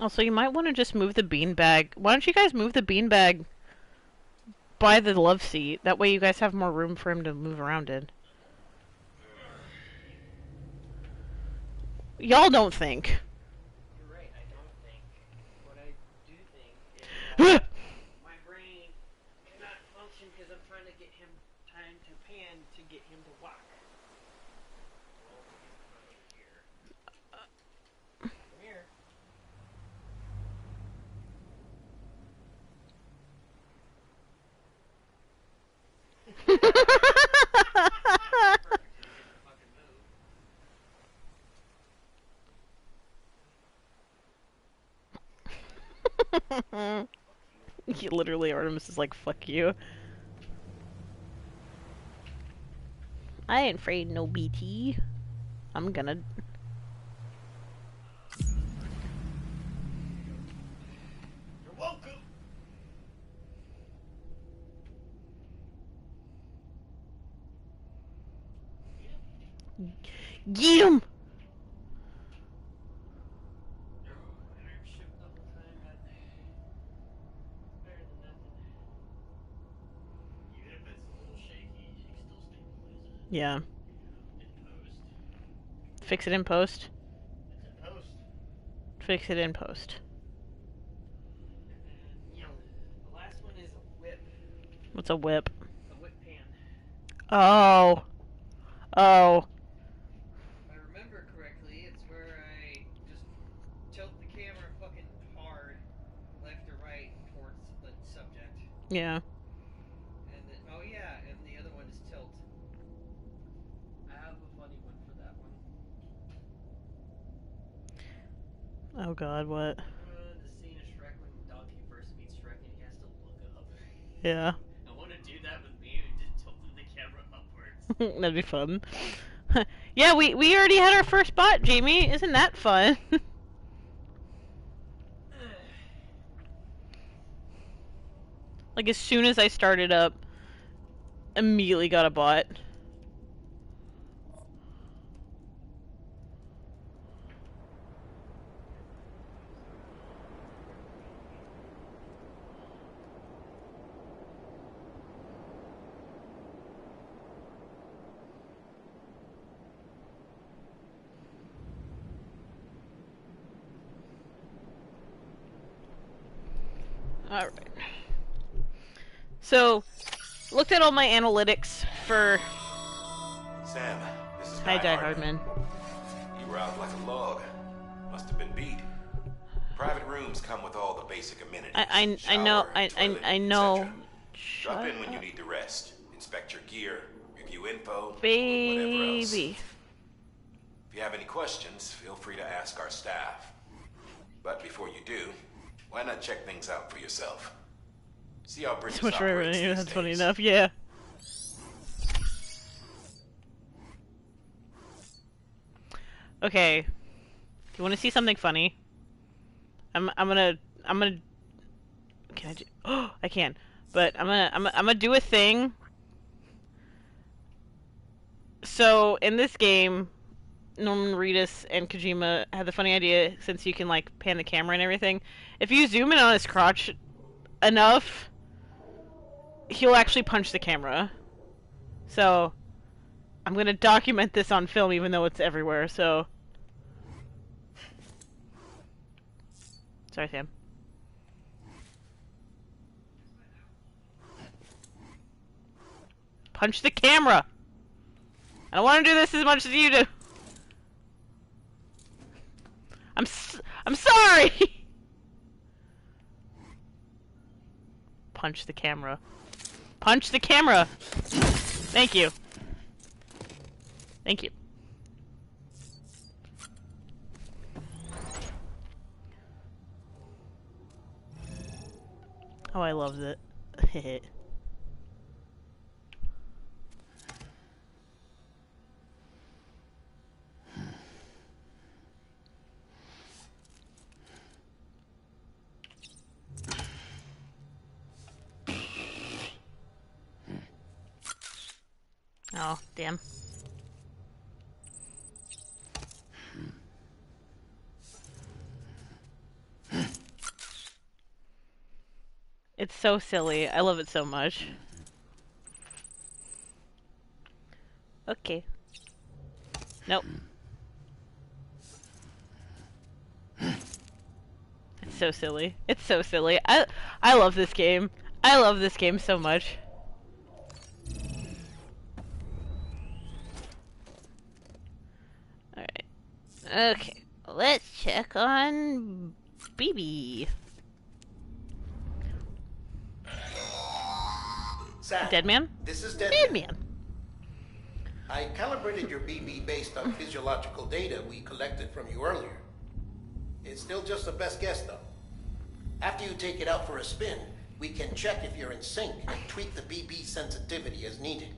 Also, you might want to just move the beanbag. Why don't you guys move the beanbag by the love seat? That way you guys have more room for him to move around in. Y'all don't think. You're right, I don't think. What I do think is that my brain cannot function because I'm trying to get him time to pan to get him to walk. Well, he's over here. Come here. Literally, Artemis is like, fuck you. I ain't afraid no BT. I'm gonna... You're welcome. Get him! Yeah. Fix it in post. Fix it in post. You know, the last one is a whip. What's a whip? A whip pan. Oh. Oh. If I remember correctly, it's where I just tilt the camera fucking hard, left or right, towards the subject. Yeah. And then, oh yeah, and the other one is tilt. I have a funny one for that one. Oh god, what? The scene of Shrek when Donkey first meets Shrek and he has to look up. Yeah. I want to do that with me and just tilted the camera upwards. That'd be fun. Yeah, we already had our first bot, Jamie. Isn't that fun? Like, as soon as I started up, immediately got a bot. Alright. So, looked at all my analytics for... Sam, this is Hi, Guy Die Hardman. Hardman. You were out like a log. Must have been beat. Private rooms come with all the basic amenities. I know, Shower, I know. toilet, etc. Shut Drop in when up. you need to rest. Inspect your gear, review info, or whatever else. Baby. If you have any questions, feel free to ask our staff. But before you do, why not check things out for yourself? See how Bridges So much for operates everything. these That's funny days. enough. Yeah. Okay. Do you want to see something funny? I'm gonna. Can I do? Oh, I can. But I'm gonna do a thing. So in this game, Norman Reedus and Kojima had the funny idea, since you can like pan the camera and everything. If you zoom in on his crotch enough, he'll actually punch the camera. So I'm gonna document this on film, even though it's everywhere. So sorry, Sam. Punch the camera. I don't want to do this as much as you do. I'm sorry. Punch the camera. Punch the camera. Thank you. Thank you. Oh, I loved it. Oh, damn. It's so silly. I love it so much. Okay. Nope. It's so silly. It's so silly. I love this game. I love this game so much. Alright. Okay. Let's check on BB. Sam, Dead man? this is Dead Dead Man. man. I calibrated your BB based on physiological data we collected from you earlier. It's still just a best guess, though. After you take it out for a spin, we can check if you're in sync and tweak the BB sensitivity as needed.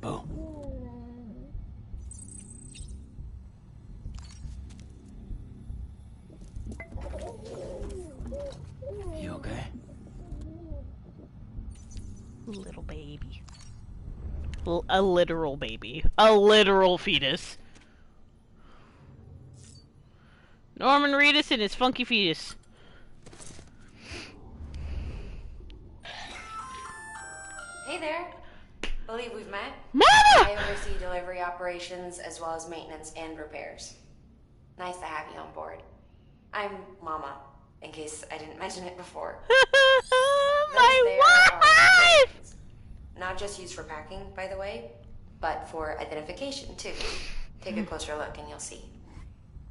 Boo. You okay? Little baby. A literal baby. A literal fetus. Norman Reedus and his funky fetus. Hey there. Believe we've met. Mama! I oversee delivery operations as well as maintenance and repairs. Nice to have you on board. I'm Mama, in case I didn't mention it before. My wife! Those not just used for packing, by the way, but for identification too. Take a closer look and you'll see.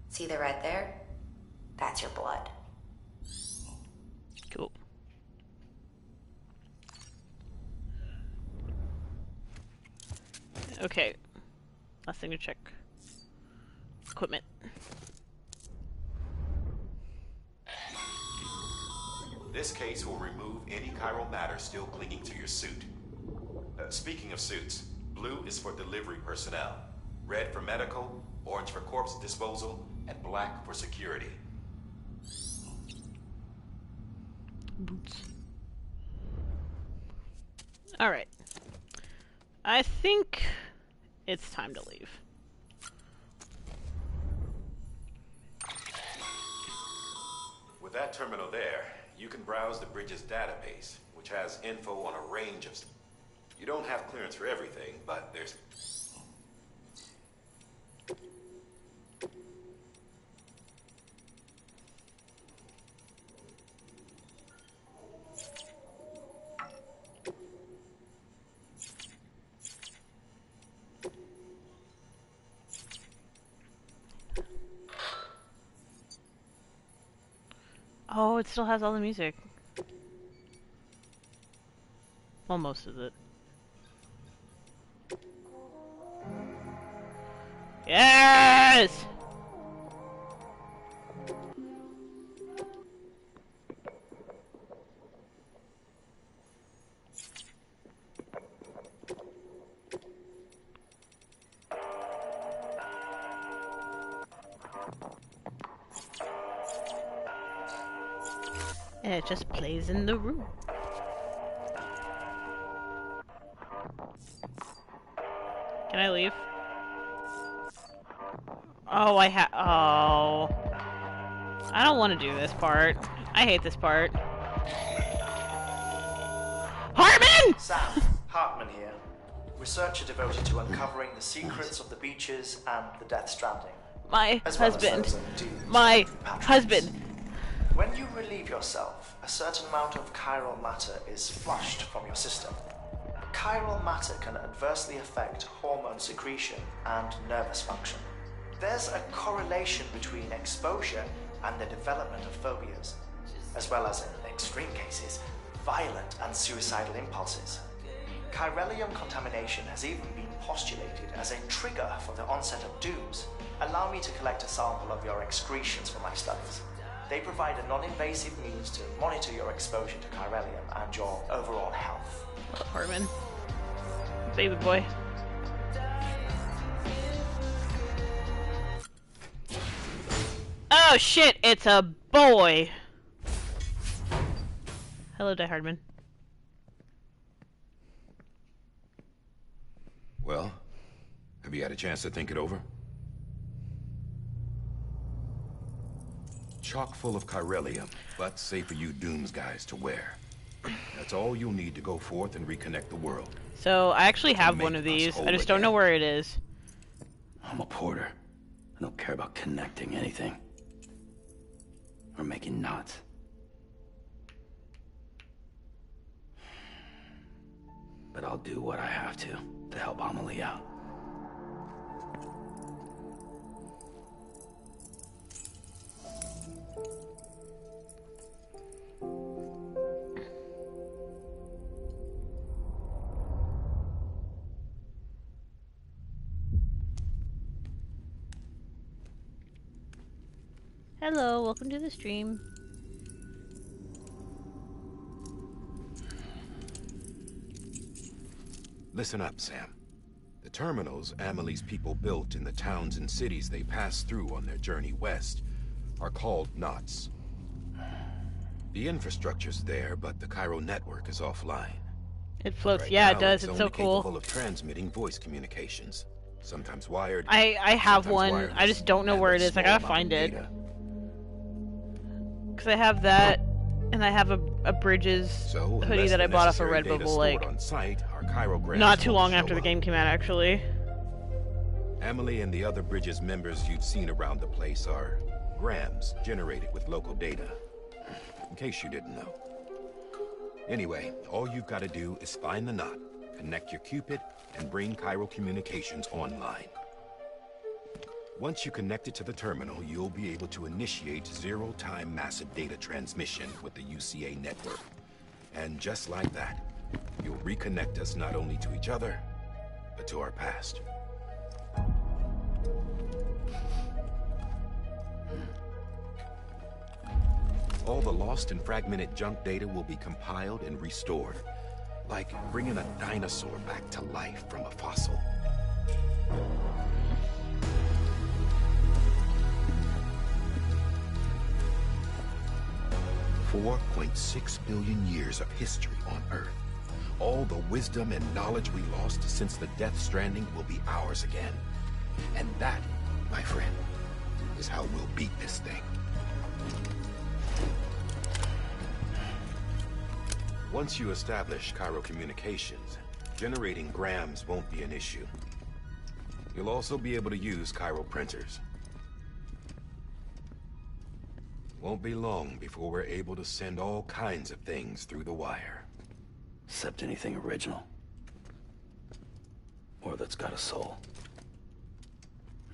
See the red there? That's your blood. Cool. Okay. Last thing to check. Equipment. This case will remove any chiral matter still clinging to your suit. Speaking of suits, blue is for delivery personnel, red for medical, orange for corpse disposal, and black for security. Boots. Alright. I think it's time to leave. With that terminal there, you can browse the bridge's database, which has info on a range of... You don't have clearance for everything, but there's... Oh, it still has all the music. Well, most of it. Yes! And it just plays in the room. Can I leave? Oh, oh. I don't want to do this part. I hate this part. Hartman! Sam, Hartman here. Researcher devoted to uncovering the secrets of the beaches and the Death Stranding. My as well husband. As those of doomed My compatriots. husband. When you relieve yourself, a certain amount of chiral matter is flushed from your system. Chiral matter can adversely affect hormone secretion and nervous function. There's a correlation between exposure and the development of phobias, as well as, in extreme cases, violent and suicidal impulses. Chiralium contamination has even been postulated as a trigger for the onset of dooms. Allow me to collect a sample of your excretions for my studies. They provide a non-invasive means to monitor your exposure to chiralium and your overall health. Hartman. Baby boy. Oh shit, it's a boy! Hello, Die Hardman. Well, have you had a chance to think it over? chock full of chiralium, but safe for you Dooms guys to wear. That's all you'll need to go forth and reconnect the world. So, I actually have one of these. I just don't know where it is. I'm a porter. I don't care about connecting anything. Or making knots. But I'll do what I have to help Amelie out. Hello, welcome to the stream. Listen up, Sam. The terminals Amelie's people built in the towns and cities they passed through on their journey west are called knots. The infrastructure's there, but the Cairo network is offline. It floats. Right Yeah, now, it does. It's so only capable cool. of transmitting voice communications. Sometimes wired. I have sometimes one. wireless, I just don't know and where a it is. I small gotta amount of find it. data. Because I have that, and I have a Bridges So, hoodie unless that the I bought off of necessary data Redbubble, stored like, on site, our chirograms not too won't long show after the up. game came out, actually. Amelie and the other Bridges members you've seen around the place are grams generated with local data. In case you didn't know. Anyway, all you've got to do is find the knot, connect your Cupid, and bring Cairo Communications online. Once you connect it to the terminal, you'll be able to initiate zero-time massive data transmission with the UCA network. And just like that, you'll reconnect us not only to each other, but to our past. All the lost and fragmented junk data will be compiled and restored, like bringing a dinosaur back to life from a fossil. 4.6 billion years of history on Earth. All the wisdom and knowledge we lost since the Death Stranding will be ours again. And that, my friend, is how we'll beat this thing. Once you establish Cairo Communications, generating grams won't be an issue. You'll also be able to use Cairo printers. Won't be long before we're able to send all kinds of things through the wire. Except anything original. Or that's got a soul.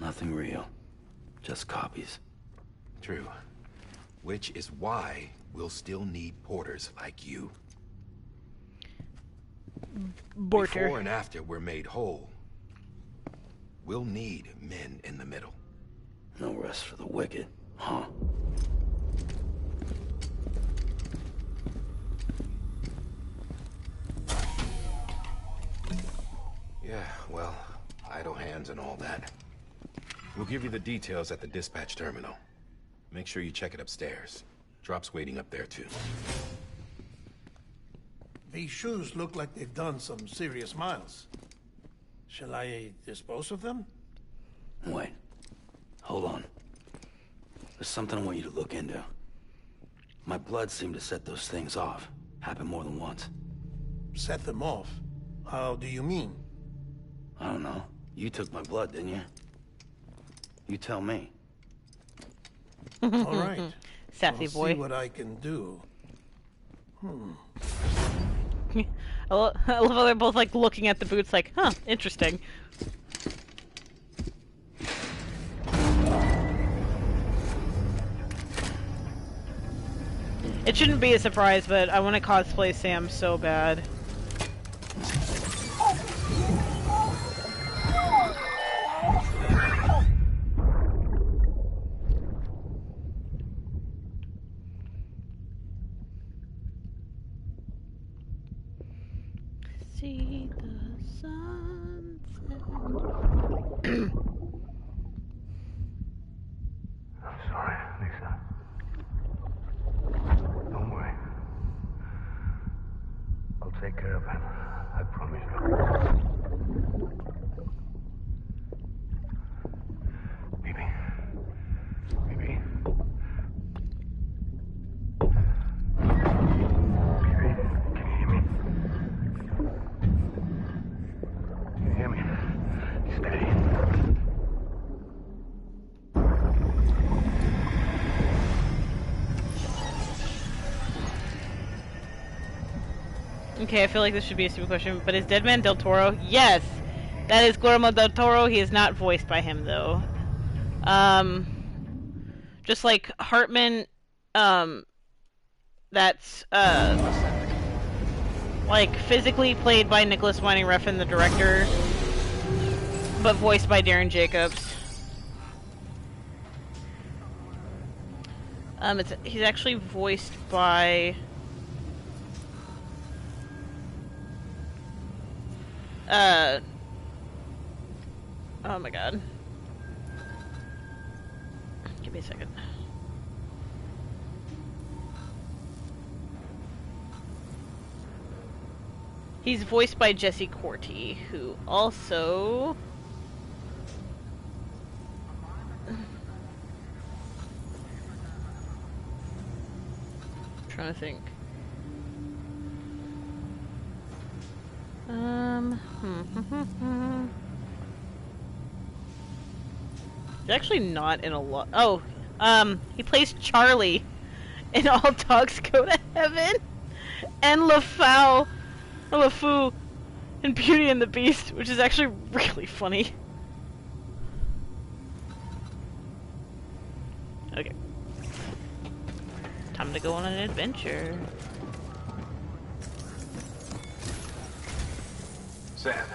Nothing real. Just copies. True. Which is why we'll still need porters like you. Borter. Before and after we're made whole, we'll need men in the middle. No rest for the wicked, huh? Yeah, well, idle hands and all that. We'll give you the details at the dispatch terminal. Make sure you check it upstairs. Drop's waiting up there, too. These shoes look like they've done some serious miles. Shall I dispose of them? Wait. Hold on. There's something I want you to look into. My blood seemed to set those things off. Happened more than once. Set them off? How do you mean? I don't know. You took my blood, didn't you? You tell me. All right. Sassy I'll boy. see what I can do. I love how they're both like looking at the boots like, huh, interesting. It shouldn't be a surprise, but I want to cosplay Sam so bad. See the sunset. I'm sorry, Lisa. Don't worry. I'll take care of him. I promise you. Baby. Baby. Okay, I feel like this should be a stupid question, but is Deadman Del Toro? Yes! That is Guillermo Del Toro. He is not voiced by him, though. Just like Hartman, that's, like, physically played by Nicholas Winding Refn, the director, but voiced by Darren Jacobs. He's actually voiced by... oh my god. Give me a second. He's voiced by Jesse Corti, who also... trying to think. He's actually not in a lot. Oh, he plays Charlie in All Dogs Go to Heaven, and LeFou in Beauty and the Beast, which is actually really funny. Okay. Time to go on an adventure. Sam,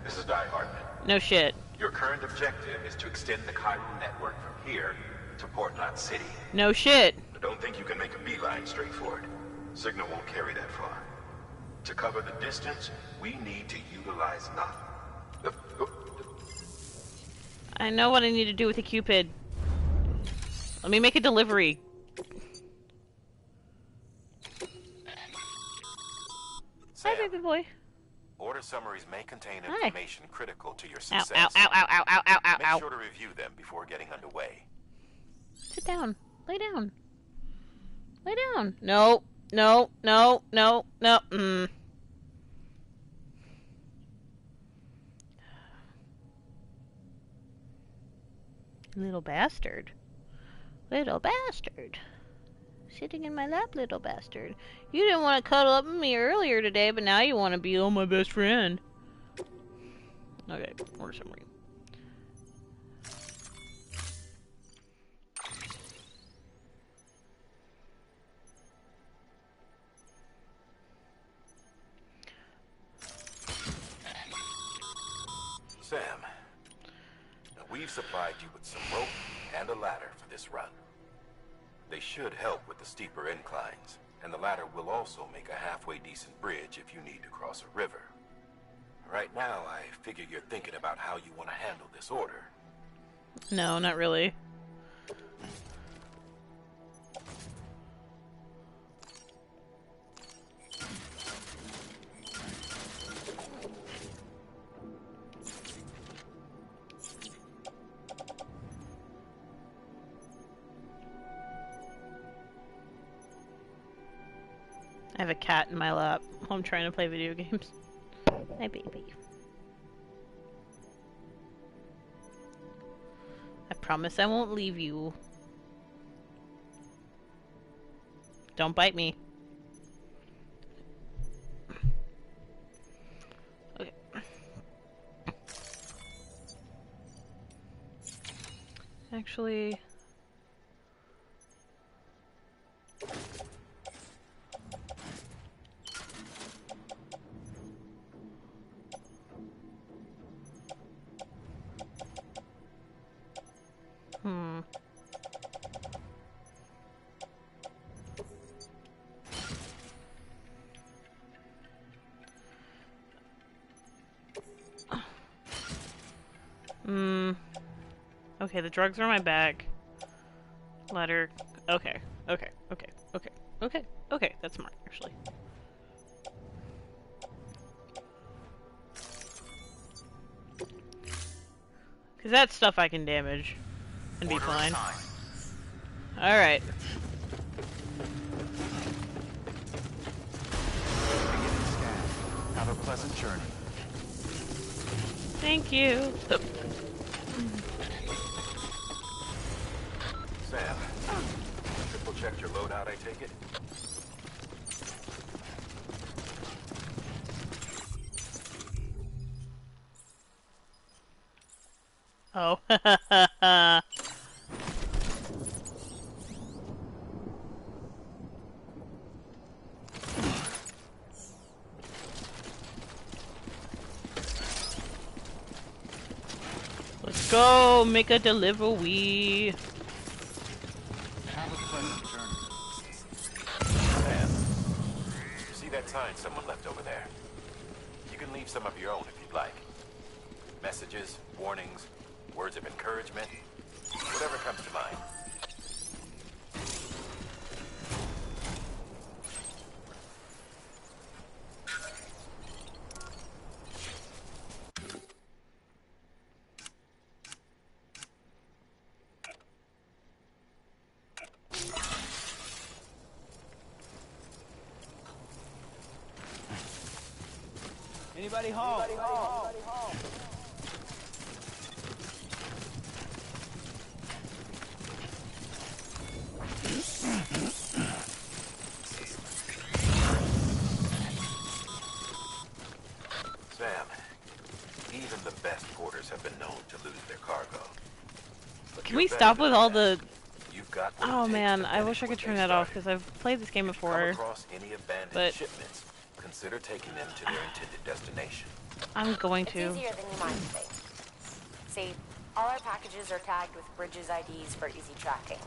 this is Di Hartman. No shit. Your current objective is to extend the chiral network from here to Portland City. No shit. I don't think you can make a beeline straight for it. Signal won't carry that far. To cover the distance, we need to utilize nothing. I know what I need to do with the Cupid. Let me make a delivery. Sam, Hi, baby boy. order summaries may contain Hi. information critical to your Ow, success. ow, ow, ow, ow, ow, ow, ow, Make ow. sure to review them before getting underway. Sit down. Lay down. Lay down. No. No. No. No. No. Little bastard. Little bastard. Sitting in my lap, little bastard. You didn't want to cuddle up with me earlier today, but now you want to be my best friend. Okay, order summary. Sam, we've supplied you with some rope and a ladder for this run. They should help with the steeper inclines, and the ladder will also make a halfway decent bridge if you need to cross a river. Right now, I figure you're thinking about how you want to handle this order. No, not really. I have a cat in my lap while I'm trying to play video games. Hi, baby. I promise I won't leave you. Don't bite me. Okay. Actually... Okay, the drugs are in my bag. Letter. Okay. Okay. Okay. Okay. Okay. Okay. That's smart, actually. Because that's stuff I can damage. And be fine. Alright. Have a pleasant journey. Thank you. Sam, triple checked your loadout, I take it? Oh. Let's go make a delivery. Have a pleasant journey. Sam, you see that sign someone left over there? You can leave some of your own if you'd like. Messages, warnings, words of encouragement, whatever comes to mind. Anybody home? Sam, even the best porters have been known to lose their cargo. But Can you're we better stop than with all that. the... You've got what it Oh takes man, to I wish I finish could what turn they that off started. because I've played this game If you come before, across any abandoned but shipments, consider taking them to their intended destination. I'm going It's to. easier than you might think. See, all our packages are tagged with Bridges IDs for easy tracking.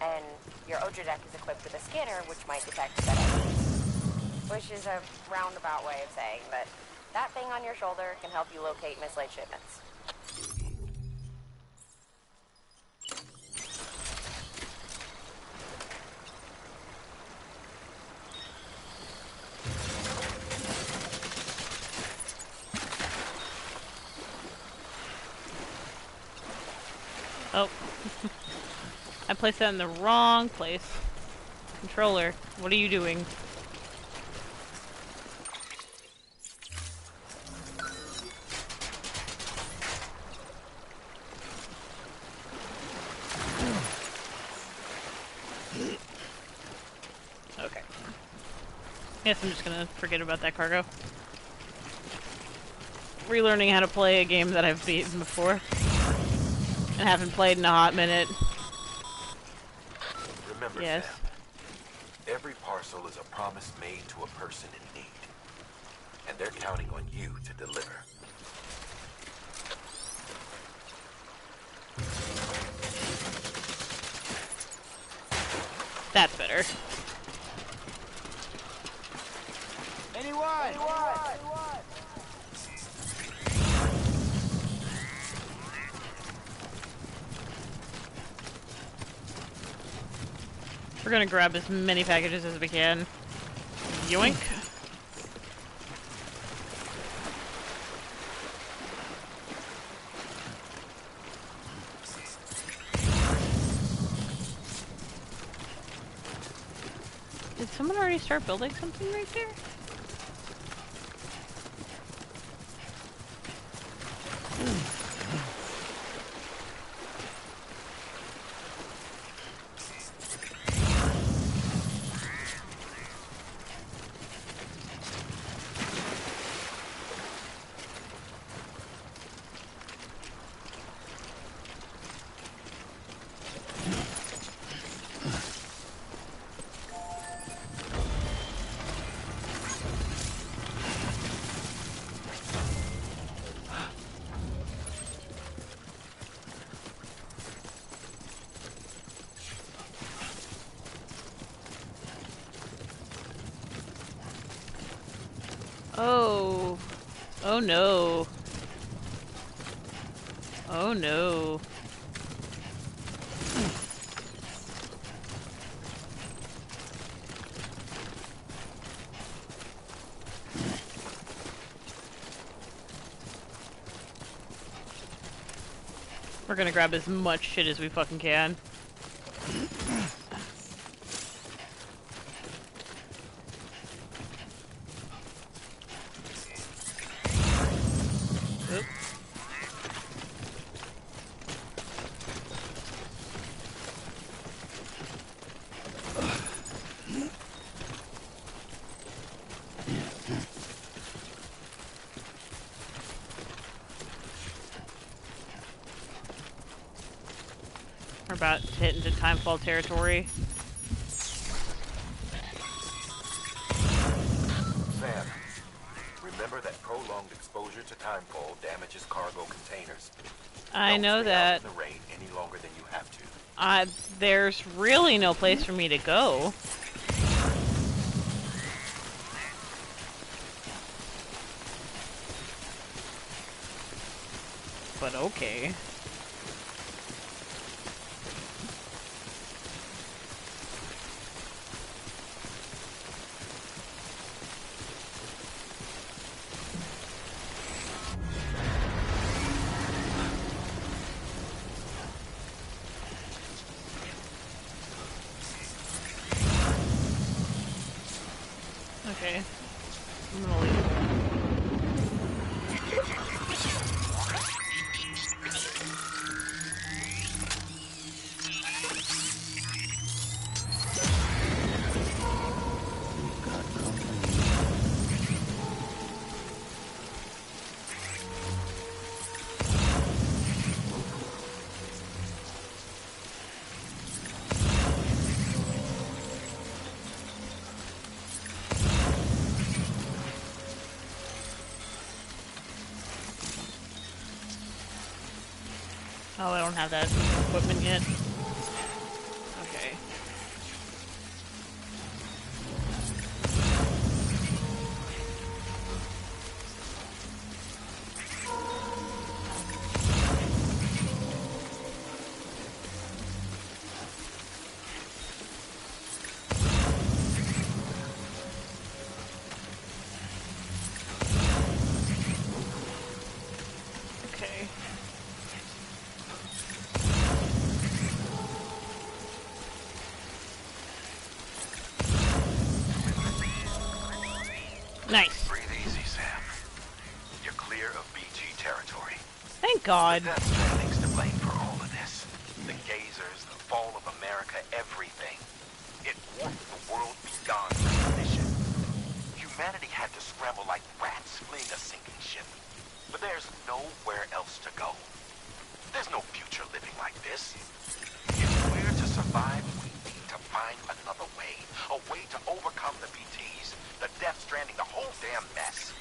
And your Odra deck is equipped with a scanner which might detect said IDs. Which is a roundabout way of saying that that thing on your shoulder can help you locate mislaid shipments. Oh. I placed that in the wrong place. Controller, what are you doing? Okay. Guess I'm just gonna forget about that cargo. Relearning how to play a game that I've beaten before. And haven't played in a hot minute. Remember, Yes. Sam, every parcel is a promise made to a person in need. And they're counting on you to deliver. That's better. Anyone? We're gonna grab as many packages as we can. Yoink. Did someone already start building something right there? Oh. Oh no. Oh no. We're gonna grab as much shit as we fucking can. Oop. We're about to hit into timefall territory. Sam, remember that prolonged exposure to timefall damages cargo containers. I Don't know stay out that. in the rain any longer than you have to. There's really no place for me to go. But okay. Okay. I'm gonna leave. Oh, I don't have that equipment yet. Okay. Okay. Nice. Breathe easy, Sam. You're clear of BG territory. Thank God. Death Stranding's to blame for all of this. The gazers, the fall of America, everything. It warped the world beyond recognition. Humanity had to scramble like rats fleeing a sinking ship. But there's nowhere else to go. There's no future living like this. If we're to survive, we need to find another way. A way to overcome the BTs, the Death Stranding, the whole damn mess.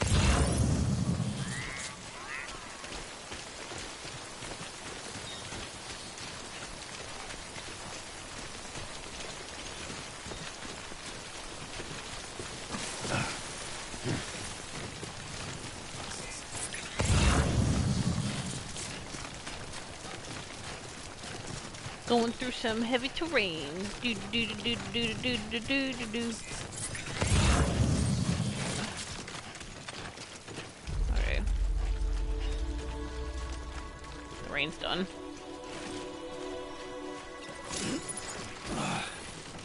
Going through some heavy terrain. Do do do do do do do do do do. Okay. The rain's done.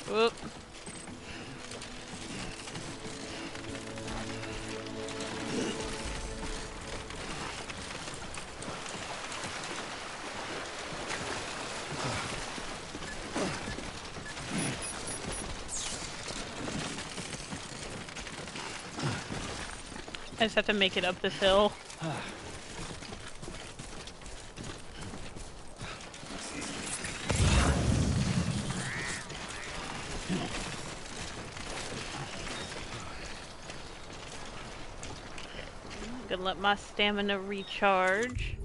Whoop. I just have to make it up this hill. I'm gonna let my stamina recharge.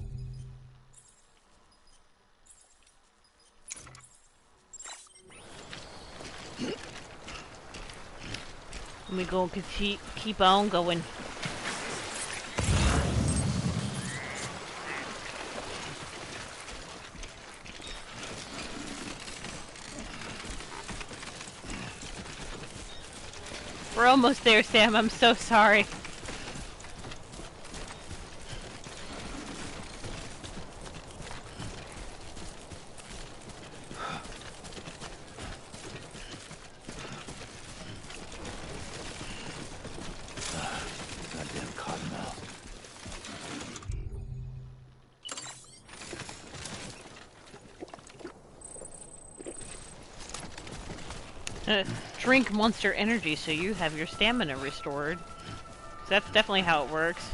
And we go keep on going. We're almost there, Sam. I'm so sorry. Goddamn cottonmouth. Drink Monster Energy so you have your stamina restored. So that's definitely how it works.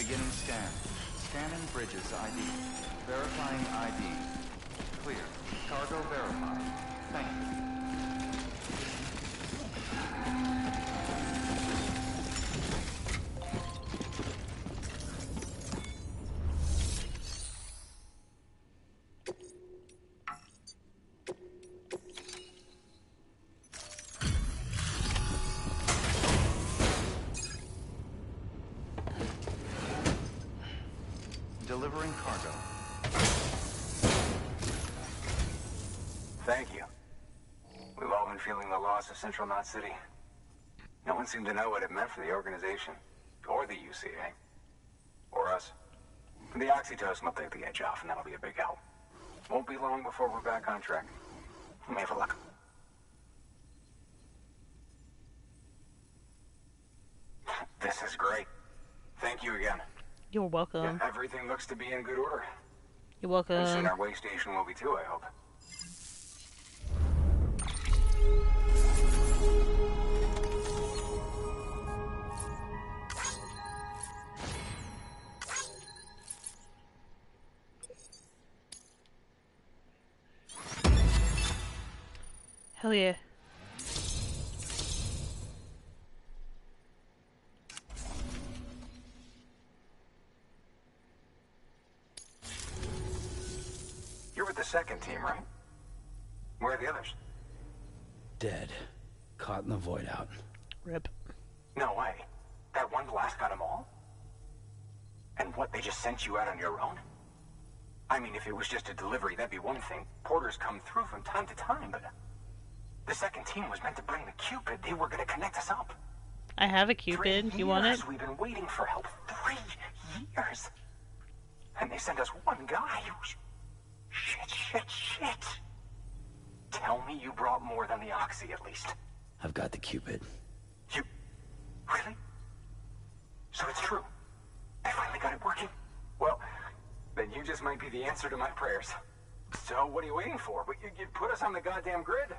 Beginning scan. Scanning bridges ID. Verifying ID. Clear. Cargo verified. Thank you. Delivering cargo. Thank you. We've all been feeling the loss of Central Knot City. No one seemed to know what it meant for the organization, or the UCA, or us. The oxytocin will take the edge off, and that'll be a big help. Won't be long before we're back on track. Let me have a look. This is great. Thank you again. You're welcome. Yeah, everything looks to be in good order. You're welcome. And soon our way station will be too, I hope. Hell yeah. You're with the second team, right? Where are the others? Dead. Caught in the void out. Rip. No way. That one blast got them all? And what, they just sent you out on your own? I mean, if it was just a delivery, that'd be one thing. Porters come through from time to time, but... The second team was meant to bring the Cupid. They were gonna connect us up. I have a Cupid. You want it? We've been waiting for help. 3 years. And they sent us one guy. Shit. Tell me you brought more than the Oxy, at least. I've got the Cupid. You... Really? So it's true. They finally got it working. Well, then you just might be the answer to my prayers. So what are you waiting for? You put us on the goddamn grid.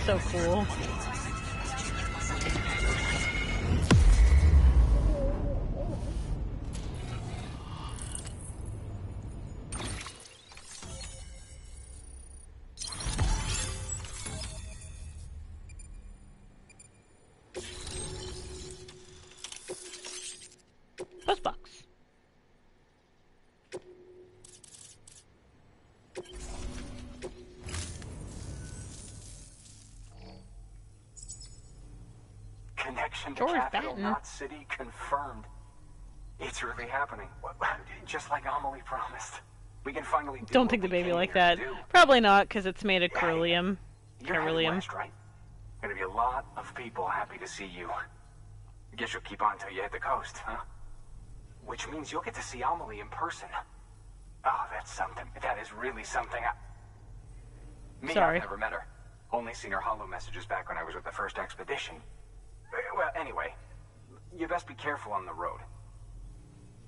So cool. Postbox. Connection to George Capital Batten. Knot City confirmed. It's really happening. Just like Amelie promised. We can finally do Don't what take the we baby came like here that. to do. Probably not, because it's made of Yeah, beryllium. You're headed Beryllium. west, right? Gonna be a lot of people happy to see you. I guess you'll keep on till you hit the coast, huh? Which means you'll get to see Amelie in person. Oh, that's something. That is really something. Sorry. I've never met her. Only seen her holo messages back when I was with the first expedition. Well, anyway, you best be careful on the road.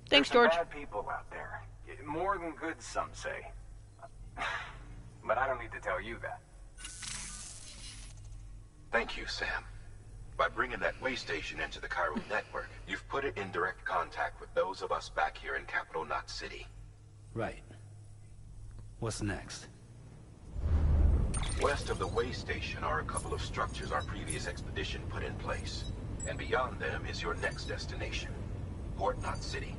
Thanks, There's George. some bad people out there. More than good, some say. But I don't need to tell you that. Thank you, Sam. By bringing that way station into the Chiral network, you've put it in direct contact with those of us back here in Capital Knot City. Right. What's next? West of the way station are a couple of structures our previous expedition put in place. And beyond them is your next destination, Port Knot City.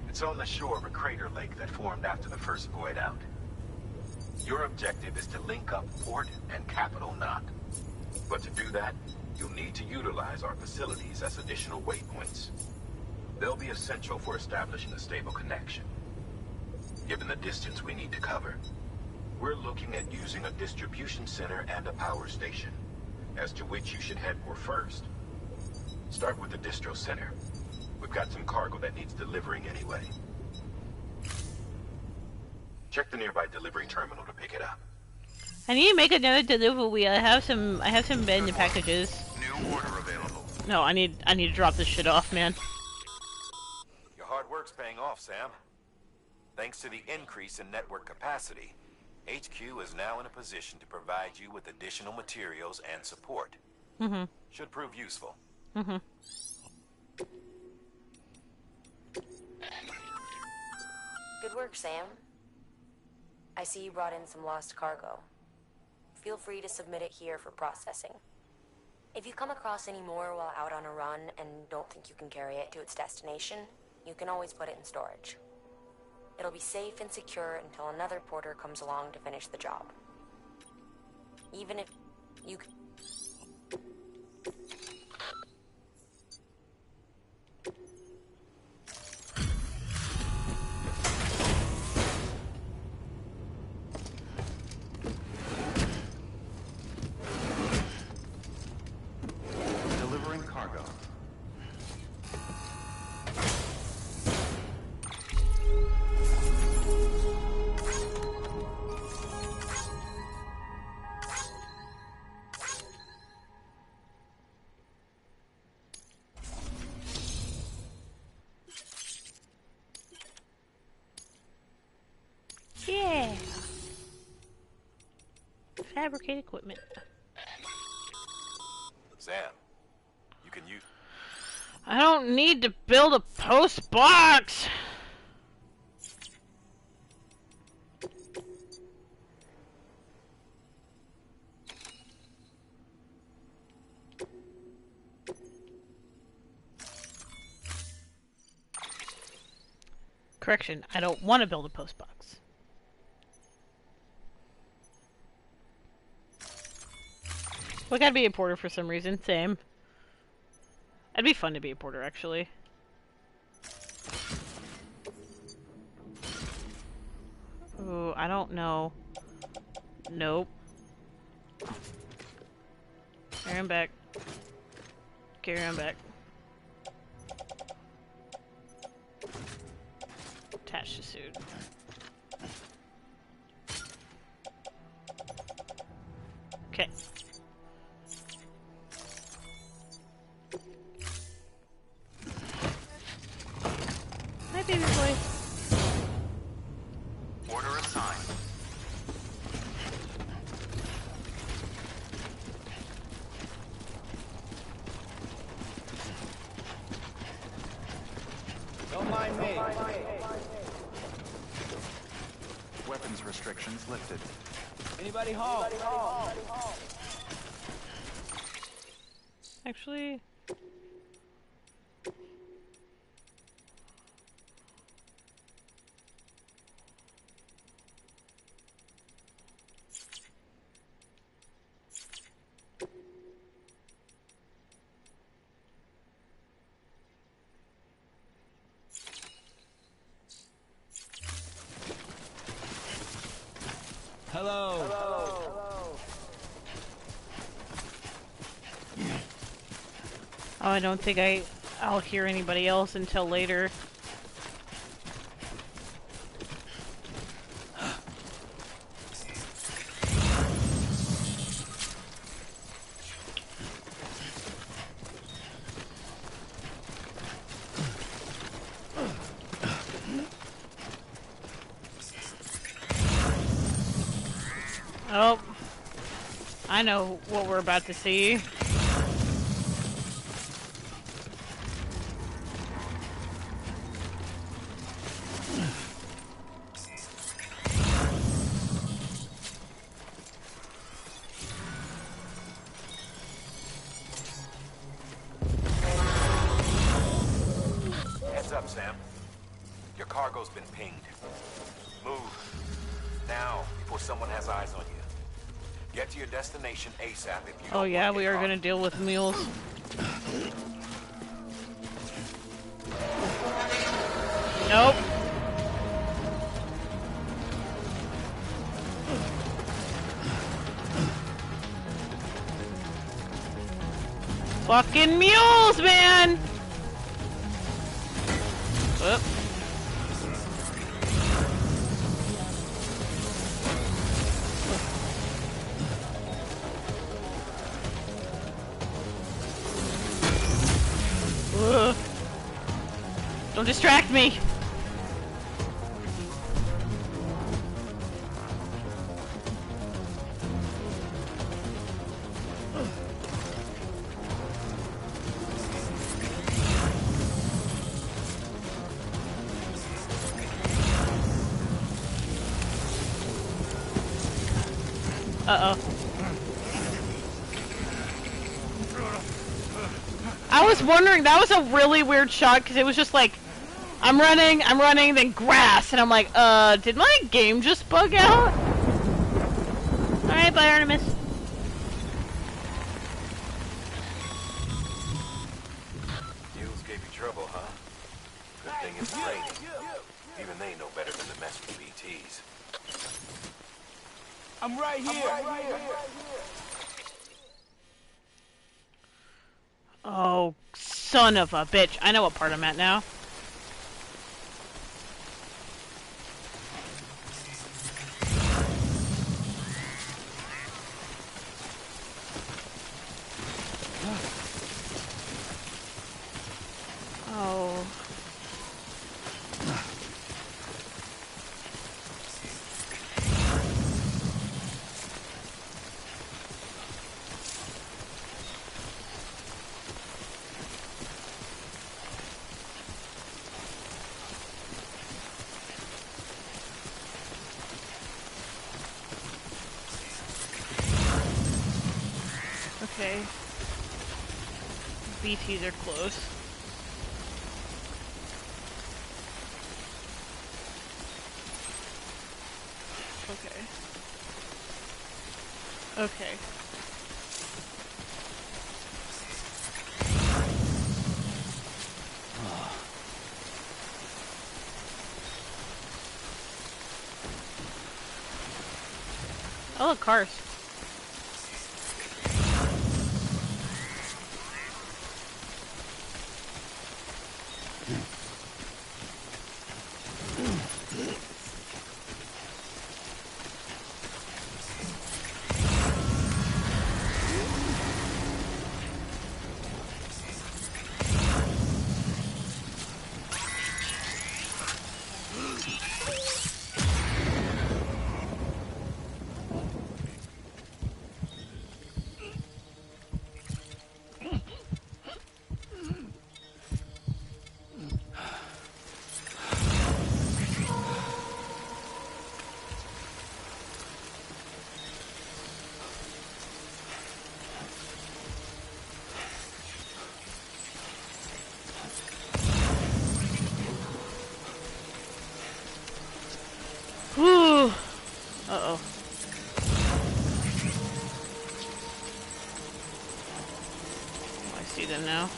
It's on the shore of a crater lake that formed after the first void out. Your objective is to link up Port and Capital Knot. But to do that, you'll need to utilize our facilities as additional waypoints. They'll be essential for establishing a stable connection. Given the distance we need to cover, we're looking at using a distribution center and a power station, as to which you should head for first. Start with the distro center. We've got some cargo that needs delivering anyway. Check the nearby delivery terminal to pick it up. I need to make another delivery. I have some bend packages. New order available. No, I need to drop this shit off, man. work's paying off, Sam. Thanks to the increase in network capacity, HQ is now in a position to provide you with additional materials and support. Mm-hmm. Should prove useful. Mm-hmm. Good work, Sam. I see you brought in some lost cargo. Feel free to submit it here for processing. If you come across any more while out on a run and don't think you can carry it to its destination, you can always put it in storage. It'll be safe and secure until another porter comes along to finish the job. Even if you c- Delivering cargo. Yeah. Fabricate equipment. Sam, you can use... I don't need to build a post box. Correction, I don't want to build a post box. We gotta be a porter for some reason, same. It'd be fun to be a porter, actually. Ooh, I don't know. Nope. Carry him back. Carry him back. Attach the suit. Okay. Hi, baby boy. Order assigned. Don't mind me. Weapons restrictions lifted. Anybody home? Actually... Hello. Oh, I don't think I'll hear anybody else until later. Oh, I know what we're about to see. Heads up, Sam. Your cargo's been pinged. Move. Now, before someone has eyes on you. Get to your destination ASAP if you Oh don't yeah, want to we get are caught. gonna deal with mules. Nope. Fucking mules, man! Whoop. Ugh. Don't distract me! Uh-oh. I was wondering, that was a really weird shot, because it was just like, I'm running, then grass, and I'm like, did my game just bug out? Alright, bye Artemis. Mules gave you trouble, huh? Good thing it's raining. Even they know better than to mess with BTs. I'm right here. Oh, son of a bitch. I know what part I'm at now. Oh. Okay. BTs are close. Okay. Okay. Oh, look, cars. Whew. Uh-oh. I see them now.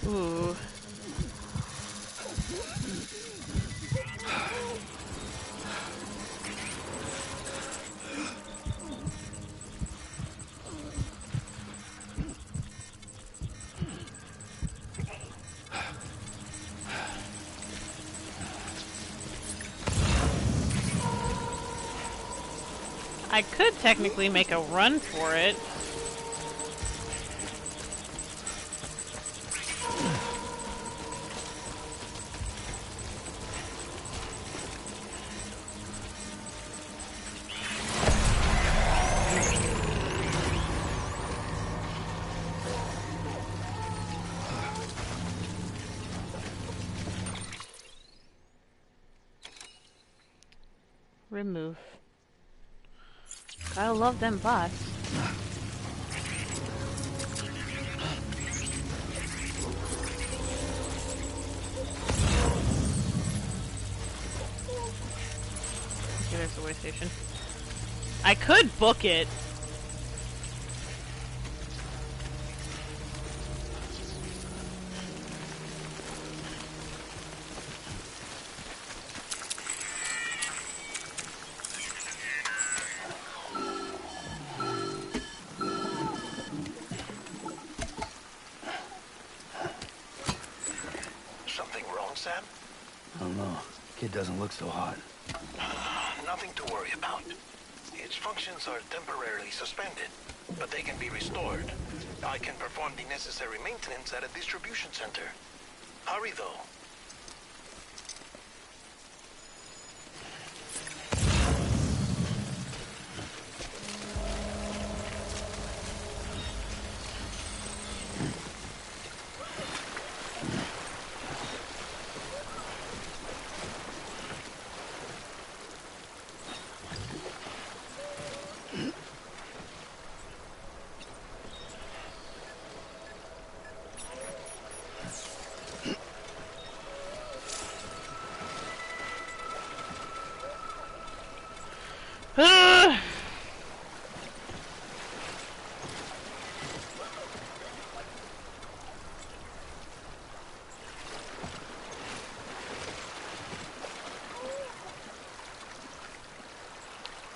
Ooh. I could technically make a run for it. Remove. Gotta love them bots. Okay, there's the way station. I could book it. Kid doesn't look so hot. Nothing to worry about. Its functions are temporarily suspended, but they can be restored. I can perform the necessary maintenance at a distribution center. Hurry, though.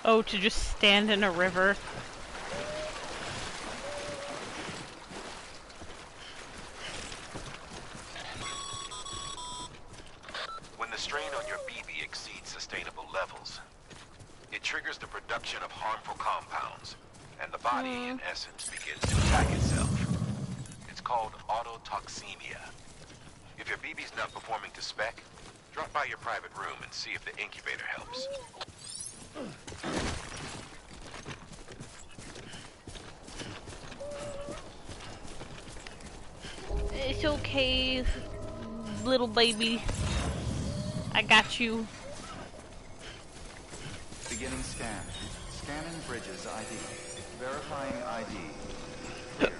Oh, to just stand in a river. When the strain on your BB exceeds sustainable levels, it triggers the production of harmful compounds, and the body, in essence, begins to attack itself. It's called autotoxemia. If your BB's not performing to spec, drop by your private room and see if the incubator helps. It's okay, little baby. I got you. Beginning scan. Scanning Bridges ID. Verifying ID. Clear.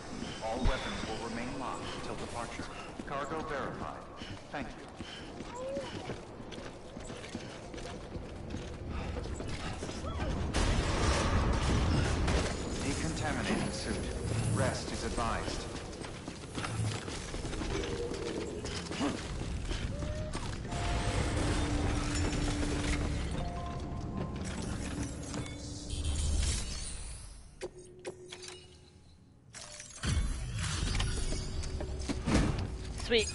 All weapons will remain locked until departure. Cargo verified. Thank you. Decontaminating suit. Rest is advised. Sweet.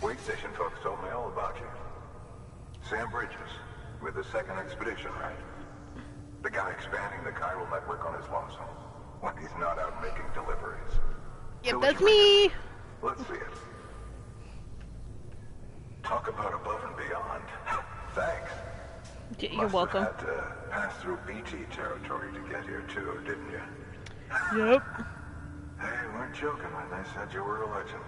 Wait station folks told me all about you. Sam Bridges, with the second expedition, right? The guy expanding the chiral network on his lonesome when he's not out making deliveries. Yep, So that's what you me. reckon? Let's see it. Talk about above and beyond. Thanks. You're Must welcome. have had to pass through BT territory to get here too, didn't you? Yep. They weren't joking when they said you were a legend.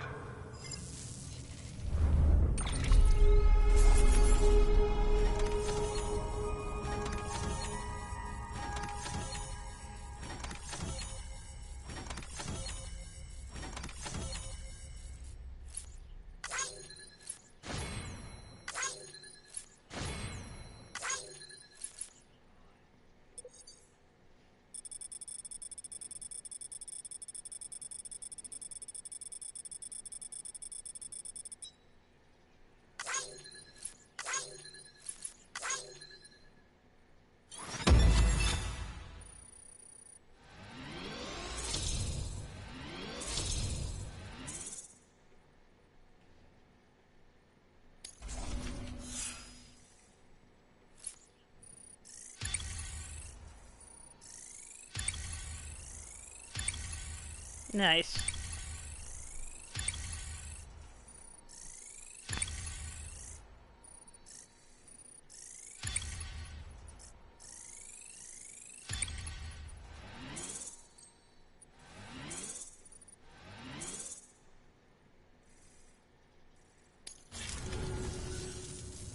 Nice.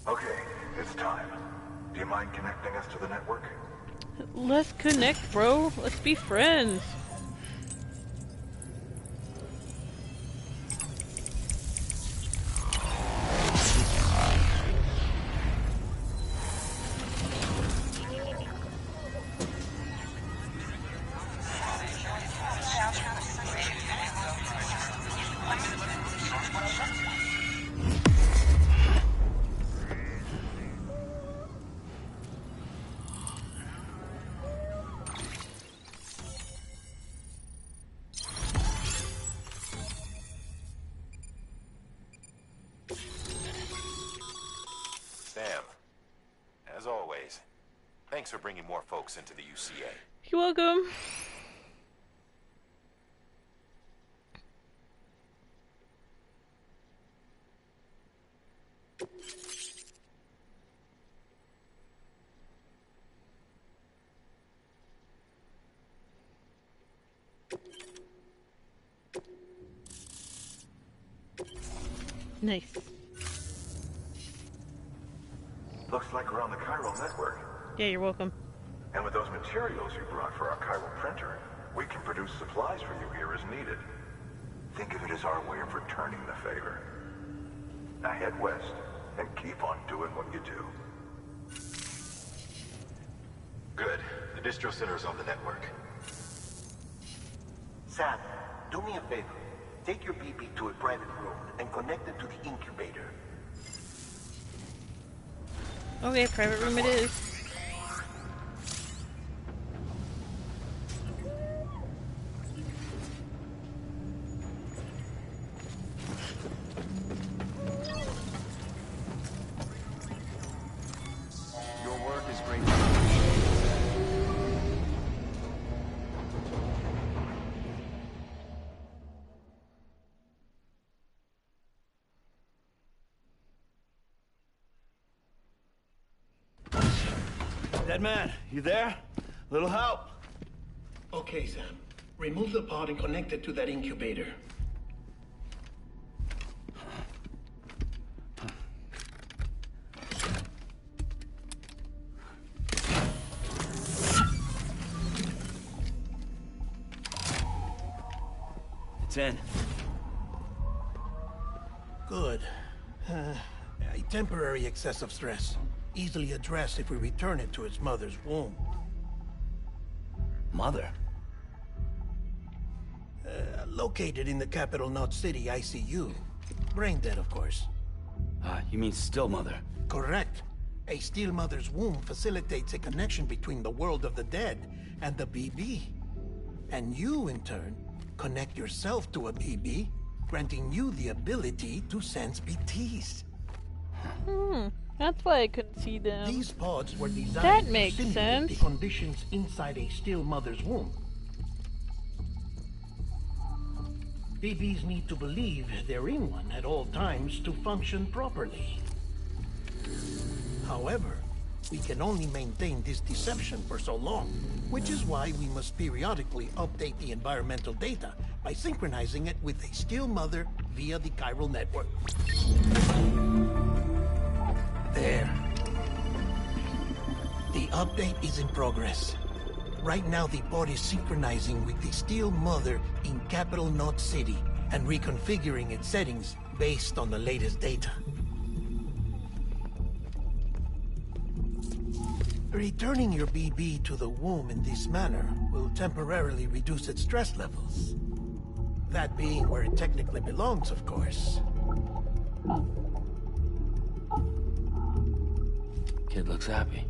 Okay, it's time. Do you mind connecting us to the network? Let's connect, bro. Let's be friends. Sam, as always, thanks for bringing more folks into the UCA. You're welcome. Nice. Looks like we're on the chiral network. Yeah, you're welcome. And with those materials you brought for our chiral printer, we can produce supplies for you here as needed. Think of it as our way of returning the favor. Now head west and keep on doing what you do. Good. The distro center is on the network. Sam, do me a favor. Take your BB to a private room and connect it to the incubator. Okay, private room it is. Your work is great. Dead man, you there? Little help? Okay, Sam. Remove the pod and connect it to that incubator. It's in. Good. A temporary excess of stress. Easily addressed if we return it to its mother's womb. Mother? Located in the capital Knot City ICU. Brain dead, of course. You mean still mother? Correct. A still mother's womb facilitates a connection between the world of the dead and the BB. And you, in turn, connect yourself to a BB, granting you the ability to sense BTs. That's why I couldn't see them. These pods were designed That makes to simulate sense. the conditions inside a still mother's womb. BBs need to believe they're in one at all times to function properly. However, we can only maintain this deception for so long, which is why we must periodically update the environmental data by synchronizing it with a still mother via the chiral network. There. The update is in progress. Right now, the pod is synchronizing with the still mother in capital Knot City and reconfiguring its settings based on the latest data. Returning your BB to the womb in this manner will temporarily reduce its stress levels. That being where it technically belongs, of course. Kid looks happy.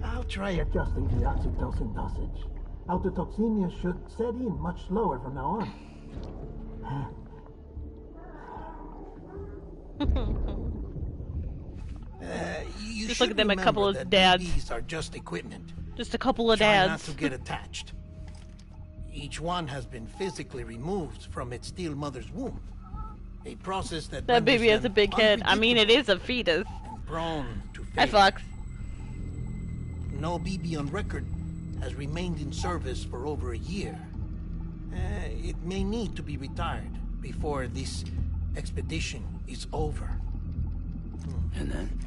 I'll try adjusting the oxytocin dosage. Autotoxemia should set in much slower from now on. You Just look at them, a should couple remember of that dads. BBs are just equipment. Just a couple of Try not dads. to get attached. Each one has been physically removed from its still mother's womb. A process that That baby renders has a them big head. I mean, it is a fetus. and prone to Hi, failure. Fox. No BB on record has remained in service for over a year. It may need to be retired before this expedition is over. And then?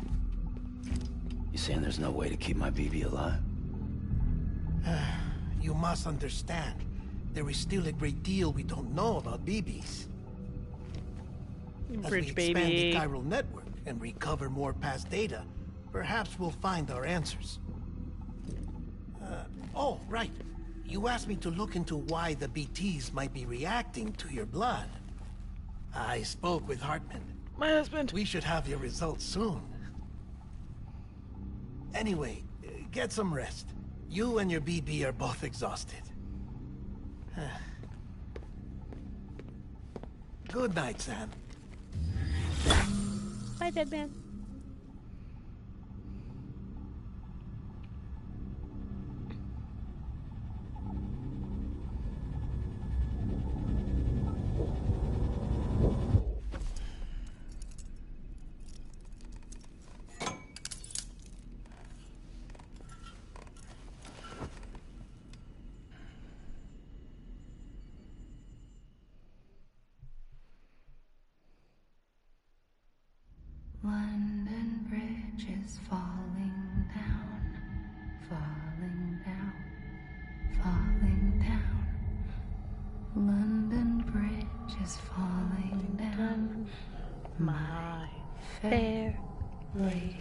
You saying there's no way to keep my BB alive? You must understand, there is still a great deal we don't know about BBs. As we Bridge expand baby. the chiral network and recover more past data, perhaps we'll find our answers. Oh, right. You asked me to look into why the BTs might be reacting to your blood. I spoke with Hartman. My husband. We should have your results soon. Anyway, get some rest. You and your BB are both exhausted. Good night, Sam. Bye, dead man. is falling down, falling down, falling down. London Bridge is falling down, my fair lady.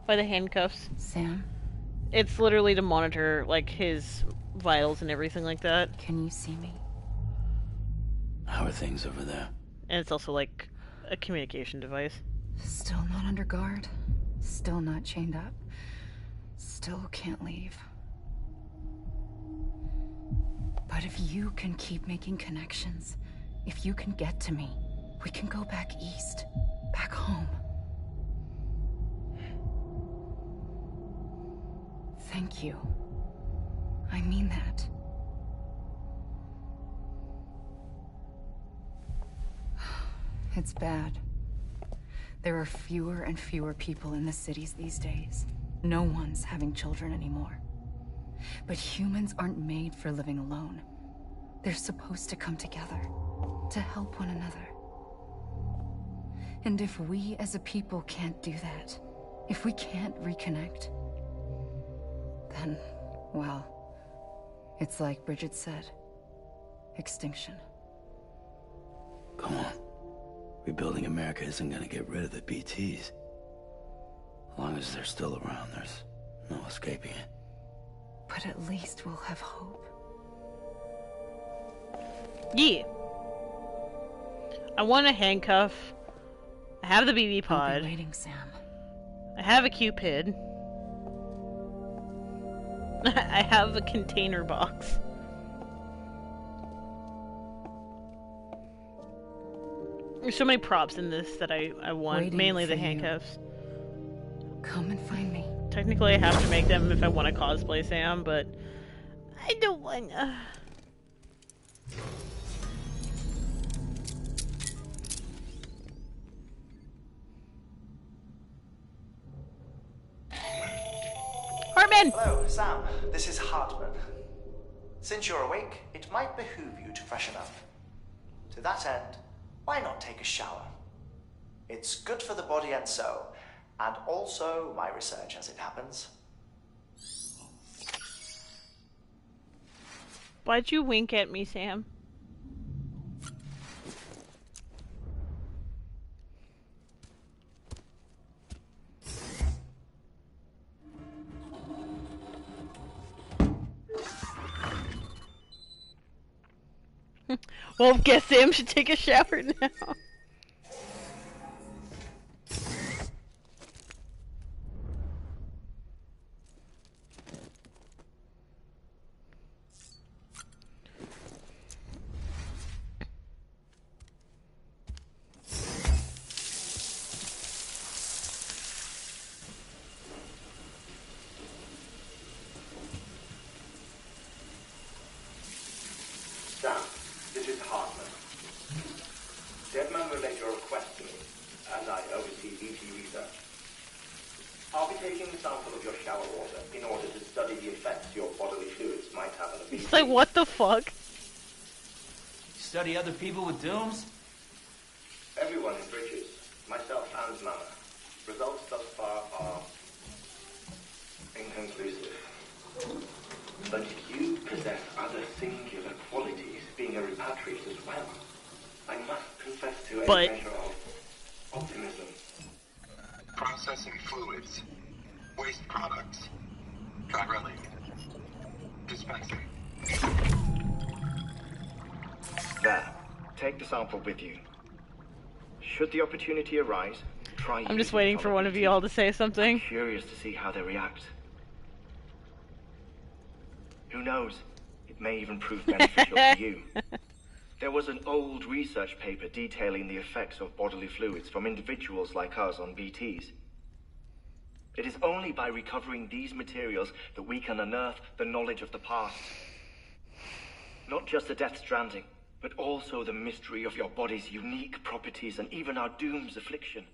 By the handcuffs. Sam? It's literally to monitor, like, his vitals and everything like that. Can you see me? How are things over there? And it's also, like, a communication device. Still not under guard. Still not chained up. Still can't leave. But if you can keep making connections, if you can get to me, we can go back east. Back home. Thank you. I mean that. It's bad. There are fewer and fewer people in the cities these days. No one's having children anymore. But humans aren't made for living alone. They're supposed to come together, to help one another. And if we as a people can't do that, if we can't reconnect, then, well, it's like Bridget said, extinction. Come on. Rebuilding America isn't gonna get rid of the BTs. As long as they're still around, there's no escaping it. But at least we'll have hope. Yeah. I want a handcuff. I have the BB pod. I'll be waiting, Sam. I have a Cupid. I have a container box. There's so many props in this that I want. Waiting mainly for the you. handcuffs. Come and find me. Technically, I have to make them if I want to cosplay Sam, but I don't want. Hartman! Hello, Sam. This is Hartman. Since you're awake, it might behoove you to freshen up. To that end, why not take a shower? It's good for the body and soul, and also my research as it happens. Why'd you wink at me, Sam? Well, guess Sam should take a shower now. Sam, this is Hartman. Deadman relayed your request to me, as I oversee BT research. I'll be taking a sample of your shower water in order to study the effects your bodily fluids might have on a BT. It's like, what the fuck? Study other people with dooms? Everyone in Bridges, myself and Mama. Results thus far are inconclusive. But you possess other singular qualities, being a repatriate as well. I must confess to a measure of optimism. Processing fluids. Waste products. Drilling. Dispensing. There. Take the sample with you. Should the opportunity arise, try. I'm just waiting for one of you all to say something. I'm curious to see how they react. Who knows? It may even prove beneficial to you. There was an old research paper detailing the effects of bodily fluids from individuals like us on BTs. It is only by recovering these materials that we can unearth the knowledge of the past. Not just the Death Stranding, but also the mystery of your body's unique properties and even our doom's affliction.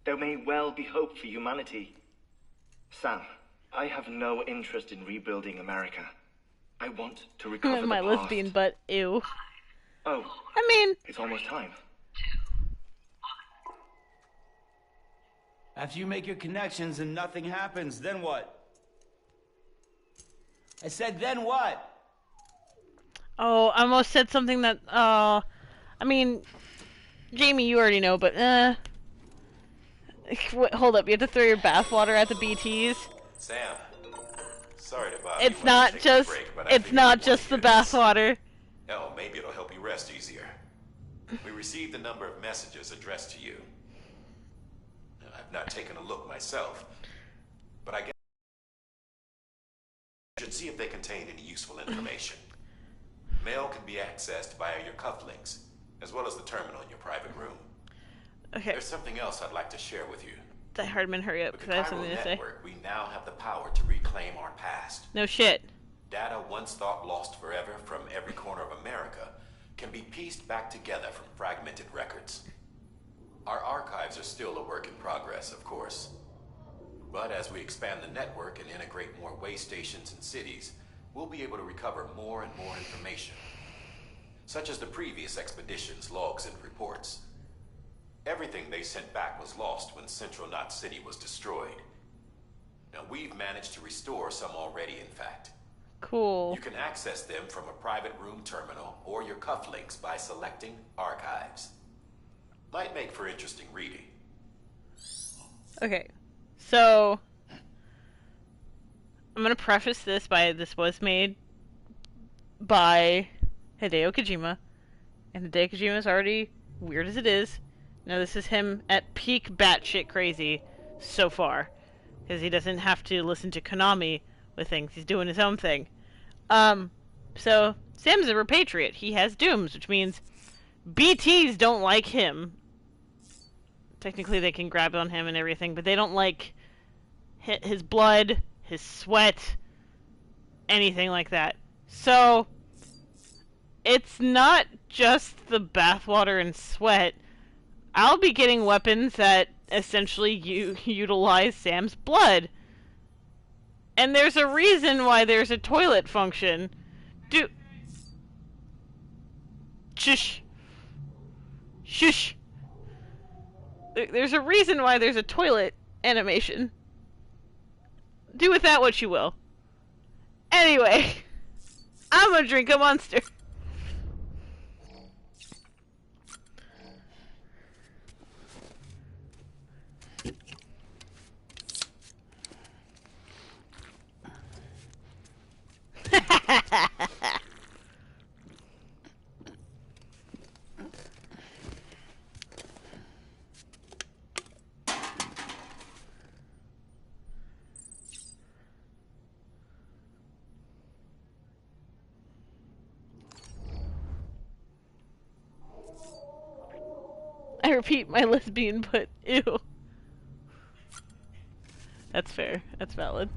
There may well be hope for humanity. Sam, I have no interest in rebuilding America. I want to recover My the past. lesbian butt, ew. Oh, I mean, it's almost time. After you make your connections and nothing happens, then what? I said, then what? Oh, I almost said something that, I mean, Jamie, you already know, but, hold up, you have to throw your bathwater at the BTs? Sam, sorry to bother It's you while not you're taking a just, break, but I it's figured not you'd just the want to hear this. bathwater. Oh, maybe it'll help you rest easier. We received a number of messages addressed to you. I've not taken a look myself, but I guess you should see if they contain any useful information. Mail can be accessed via your cufflinks, as well as the terminal in your private room. Okay. There's something else I'd like to share with you. Die Hardman, hurry up, With because the I have Chiral something to say. Network, we now have the power to reclaim our past. No shit. Data once thought lost forever from every corner of America can be pieced back together from fragmented records. Our archives are still a work in progress, of course. But as we expand the network and integrate more way stations and cities, we'll be able to recover more and more information, such as the previous expedition's logs and reports. Everything they sent back was lost when Central Knot City was destroyed. Now we've managed to restore some already, in fact. Cool. You can access them from a private room terminal or your cufflinks by selecting Archives. Might make for interesting reading. Okay. So, I'm gonna preface this by this was made by Hideo Kojima. And Hideo Kojima is already weird as it is. Now this is him at peak batshit crazy so far. Because he doesn't have to listen to Konami with things. He's doing his own thing. So, Sam's a repatriate. He has dooms, which means BTs don't like him. Technically they can grab on him and everything, but they don't like his blood, his sweat, anything like that. So, it's not just the bathwater and sweat. I'll be getting weapons that essentially utilize Sam's blood. And there's a reason why there's a toilet function. Shush. Shush. There's a reason why there's a toilet animation. Do with that what you will. Anyway, I'm gonna drink a Monster. I repeat my lesbian, but ew. That's fair. That's valid.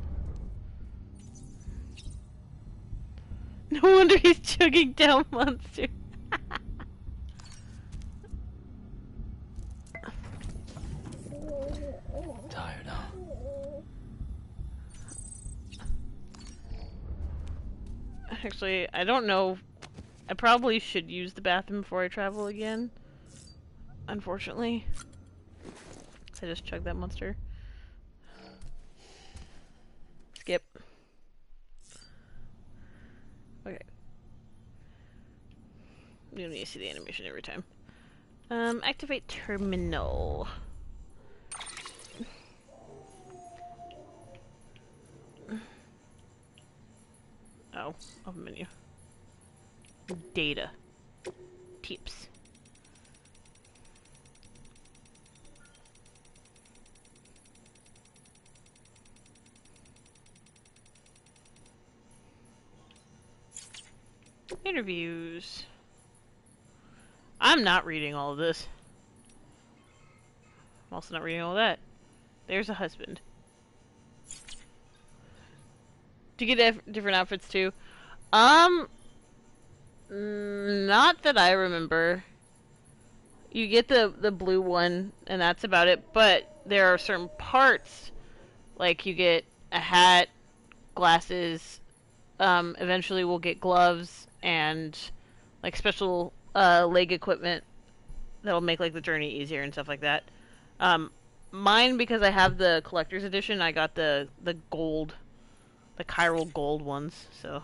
No wonder he's chugging down Monster. Tired, huh? Actually, I don't know. I probably should use the bathroom before I travel again. Unfortunately. I just chugged that Monster. Skip. Okay. You don't need to see the animation every time. Activate terminal. Oh, open menu. Data. Tips. Interviews. I'm not reading all of this. I'm also not reading all that. There's a husband. Do you get different outfits too? Not that I remember. You get the blue one, and that's about it. But there are certain parts, like you get a hat, glasses. Eventually we'll get gloves and like special leg equipment that'll make like the journey easier and stuff like that. Mine, because I have the collector's edition, I got the gold, the chiral gold ones, so.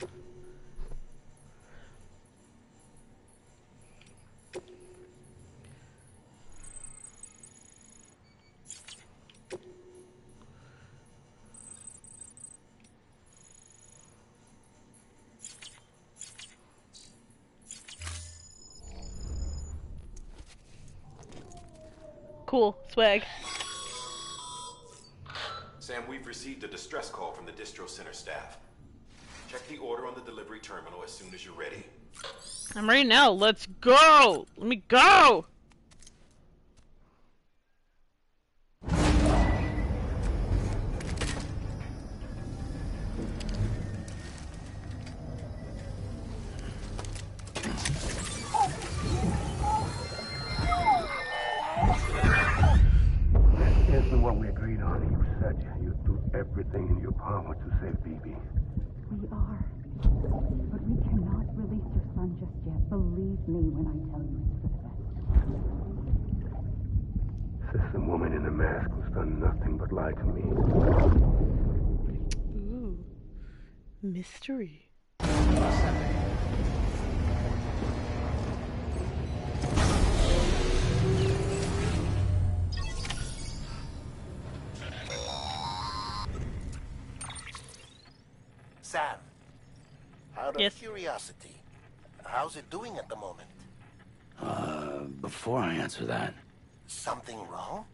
Cool. Swag. Sam, we've received a distress call from the distro center staff. Check the order on the delivery terminal as soon as you're ready. I'm ready now. Let's go! Let me go! Isn't what we agreed on. You said you'd do everything in your power to save BB. We are. But we cannot release your son just yet. Believe me when I tell you it's for the best. System woman in the mask who's done nothing but lie to me. Ooh. Mystery. Sam, out of Yes. curiosity, how's it doing at the moment? Before I answer that, Something wrong?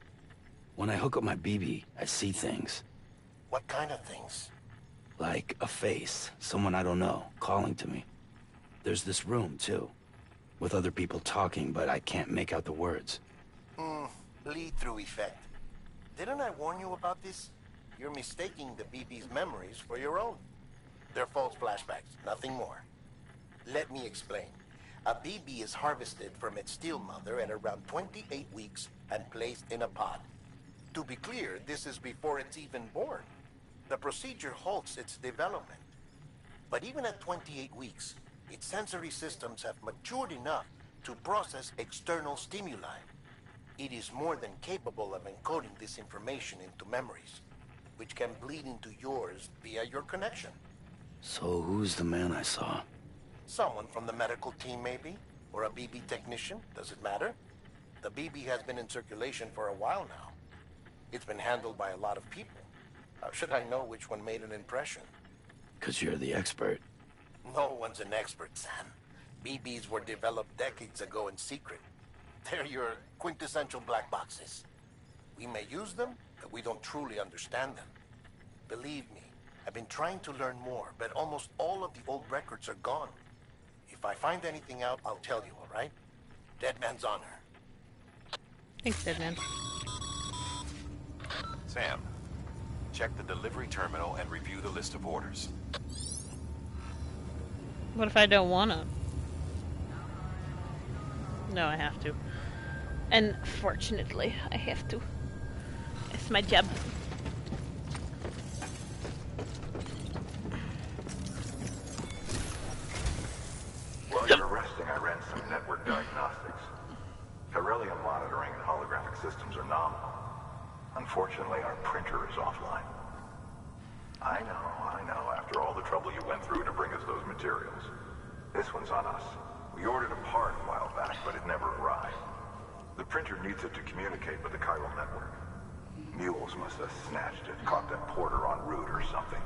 when I hook up my BB, I see things. What kind of things? Like a face, someone I don't know, calling to me. There's this room, too, with other people talking, but I can't make out the words. Lead-through effect. Didn't I warn you about this? You're mistaking the BB's memories for your own. They're false flashbacks, nothing more. Let me explain. A BB is harvested from its steel mother at around 28 weeks and placed in a pod. To be clear, this is before it's even born. The procedure halts its development. But even at 28 weeks, its sensory systems have matured enough to process external stimuli. It is more than capable of encoding this information into memories, which can bleed into yours via your connection. So who's the man I saw? Someone from the medical team, maybe? Or a BB technician? Does it matter? The BB has been in circulation for a while now. It's been handled by a lot of people. How should I know which one made an impression? 'Cause you're the expert. No one's an expert, Sam. BBs were developed decades ago in secret. They're your quintessential black boxes. We may use them, but we don't truly understand them. Believe me, I've been trying to learn more, but almost all of the old records are gone. If I find anything out, I'll tell you, all right? Dead man's honor. Thanks, Deadman. Sam, check the delivery terminal and review the list of orders. What if I don't wanna? No, I have to. Unfortunately, I have to. It's my job. While you were resting, I ran some network diagnostics. Beryllium monitoring and holographic systems are nominal. Unfortunately, our printer is offline. I know. After all the trouble you went through to bring us those materials. This one's on us. We ordered a part a while back, but it never arrived. The printer needs it to communicate with the chiral network. Mules must have snatched it, caught that porter en route or something.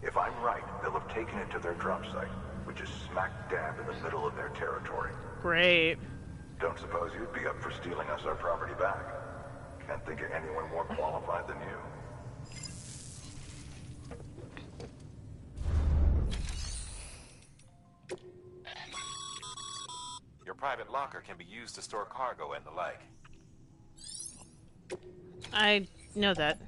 If I'm right, they'll have taken it to their drop site, which is smack dab in the middle of their territory. Great. Don't suppose you'd be up for stealing us our property back? Can't think of anyone more qualified than you. Your private locker can be used to store cargo and the like. I know that.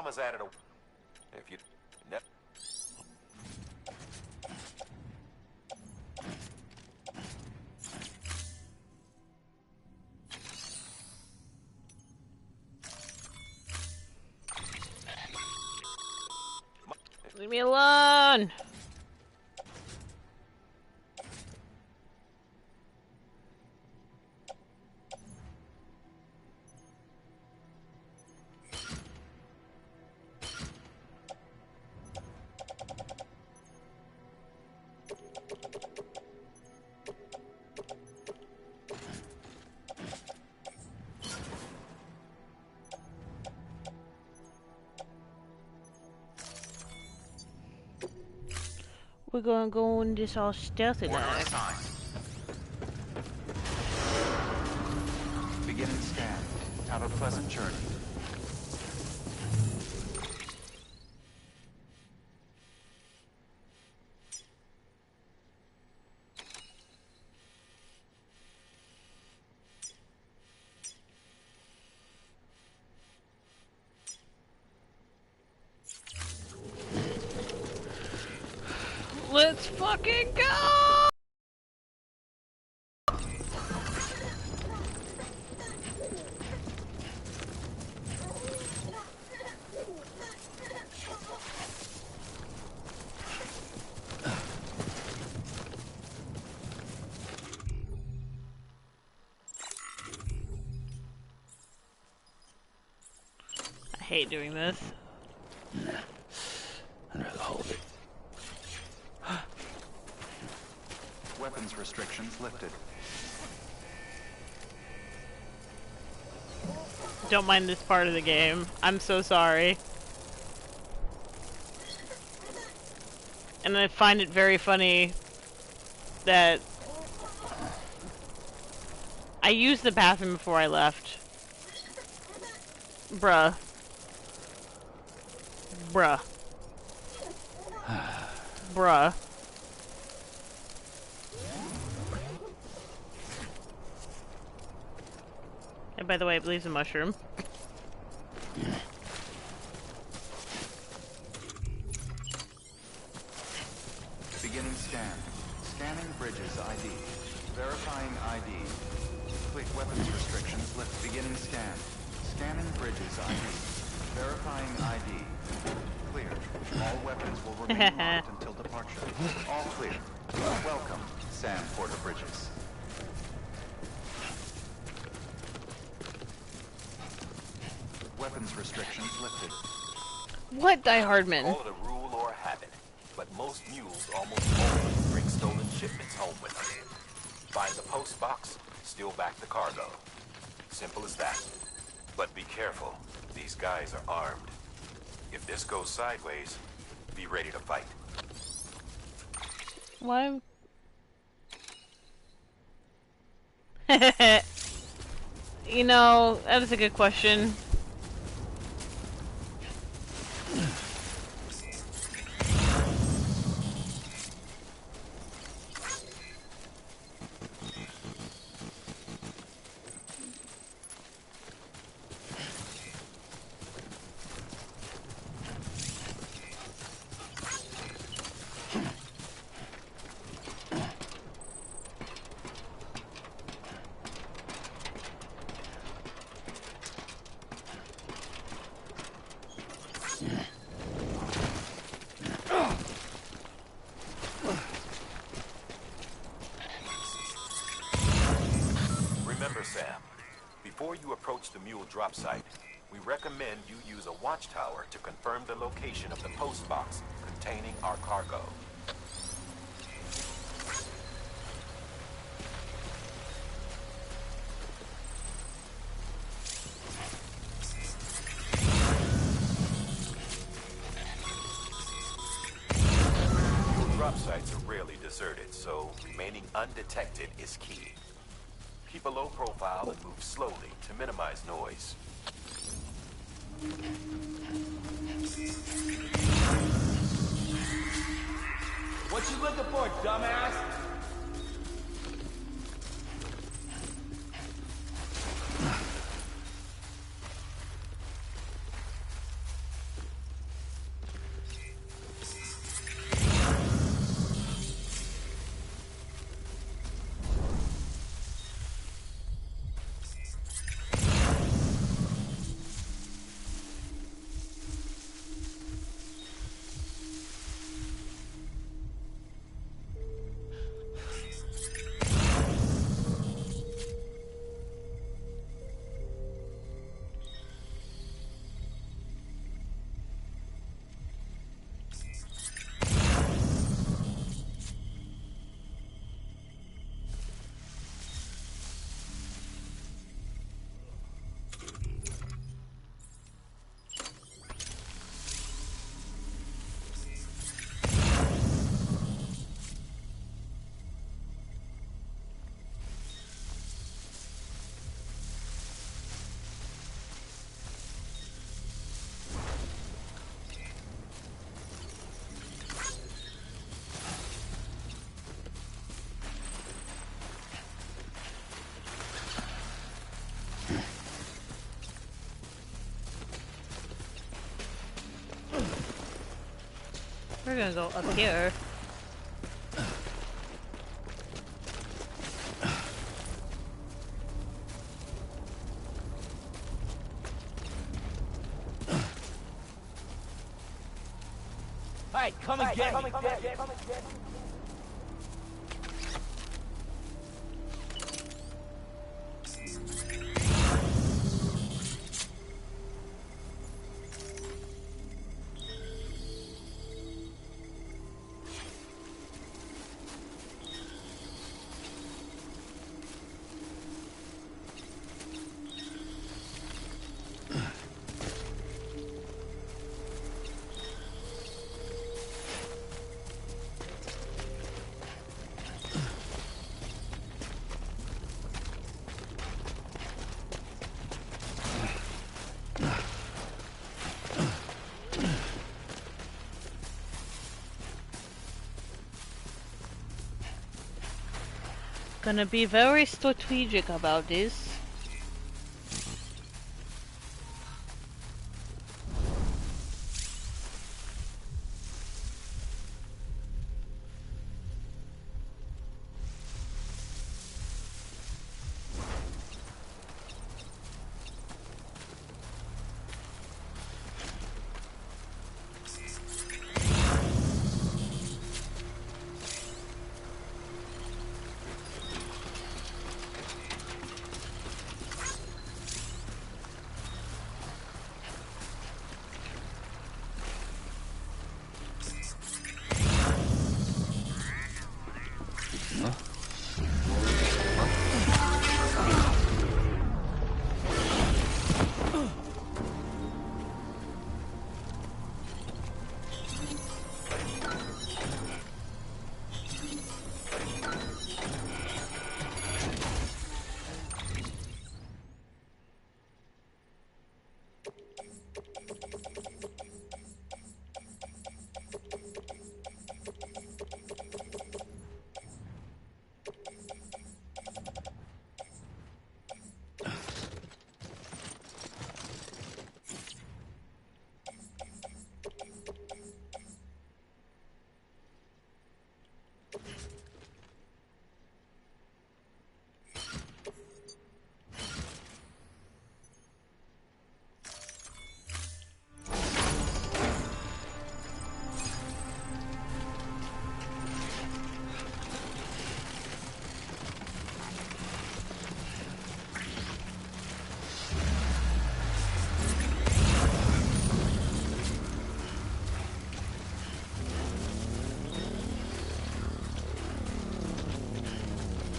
Mama's added a... If you... Ne Leave me alone! We're gonna go in this all stealthy like. Begin and scan. Have a pleasant journey. Let's fucking go! I hate doing this. I'd rather hold it. Weapons restrictions lifted. Don't mind this part of the game. I'm so sorry. And I find it very funny that I used the bathroom before I left. Bruh. Bruh. Bruh. And by the way, I believe it's a mushroom. Beginning scan. Scanning Bridges ID. Verifying ID. Complete weapons restrictions lift. Beginning scan. Scanning Bridges ID. Verifying ID. Clear. All weapons will remain locked until departure. All clear. Welcome, Sam Porter Bridges. Weapons restrictions lifted. What, Die Hardman? Call it a rule or a habit, but most mules almost always bring stolen shipments home with them. Find the post box, steal back the cargo. Simple as that. But be careful. These guys are armed. If this goes sideways, be ready to fight. Why? You know, that is a good question. Remember, Sam, before you approach the mule drop site, we recommend you use a watchtower to confirm the location of the post box containing our cargo. Mule drop sites are rarely deserted, so remaining undetected is key. Keep a low profile and move slowly to minimize noise. What you looking for, dumbass? gonna go up here. Hey, come and get me. Gonna be very strategic about this.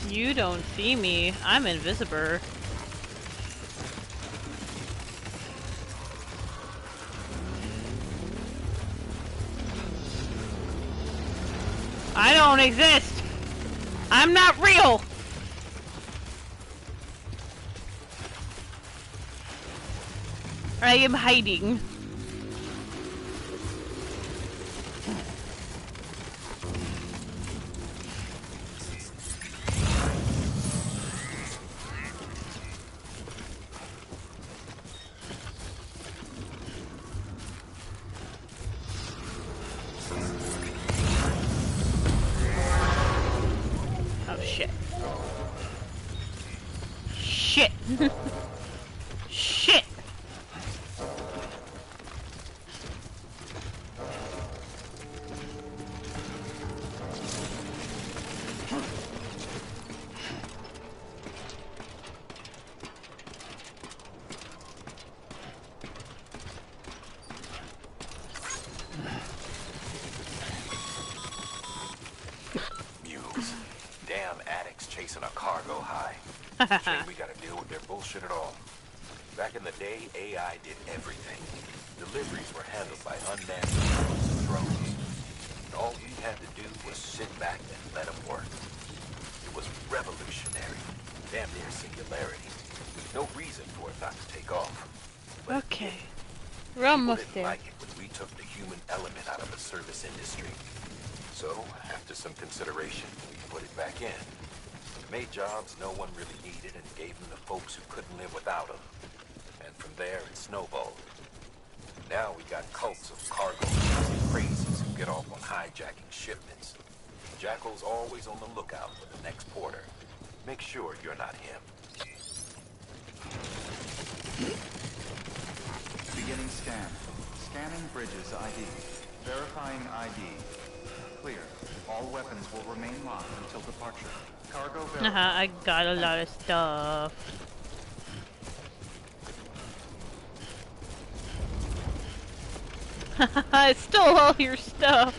You don't see me. I'm invisible. I don't exist. I'm not real. I am hiding. Oh shit. Shit. Shit. Mules. Damn addicts chasing a cargo high. Shame we gotta deal with their bullshit at all. Back in the day, AI did everything. Deliveries were handled by unmanned vehicles and drones. And all we had to do was sit back and let them work. It was revolutionary. Damn near singularity. No reason for it not to take off. But okay. We're almost people didn't there. like it when we took the human element out of the service industry. So, after some consideration, we put it back in. Made jobs no one really needed and gave them to folks who couldn't live without them. And from there, it snowballed. Now we got cults of cargo crazies who get off on hijacking shipments. Jackal's always on the lookout for the next porter. Make sure you're not him. Beginning scan. Scanning Bridges ID. Verifying ID. Clear. All weapons will remain locked until departure. Cargo verified. I got a lot of stuff. I stole all your stuff.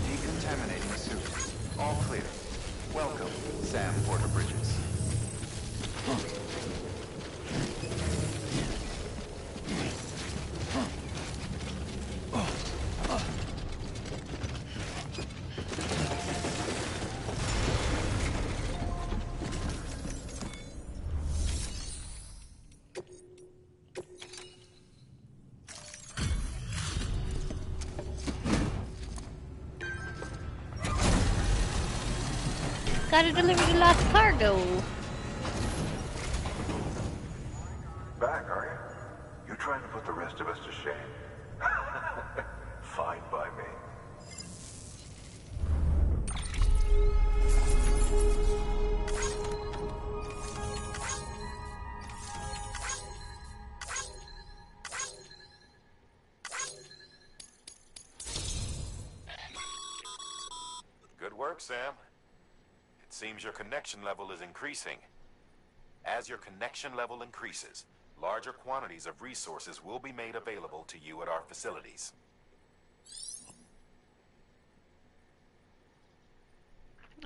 Decontaminating suit. All clear. Welcome, Sam Porter Bridges. Gotta deliver the last cargo. Back, are you? You're trying to put the rest of us to shame. Fine by me. Good work, Sam. It seems your connection level is increasing. As your connection level increases, larger quantities of resources will be made available to you at our facilities.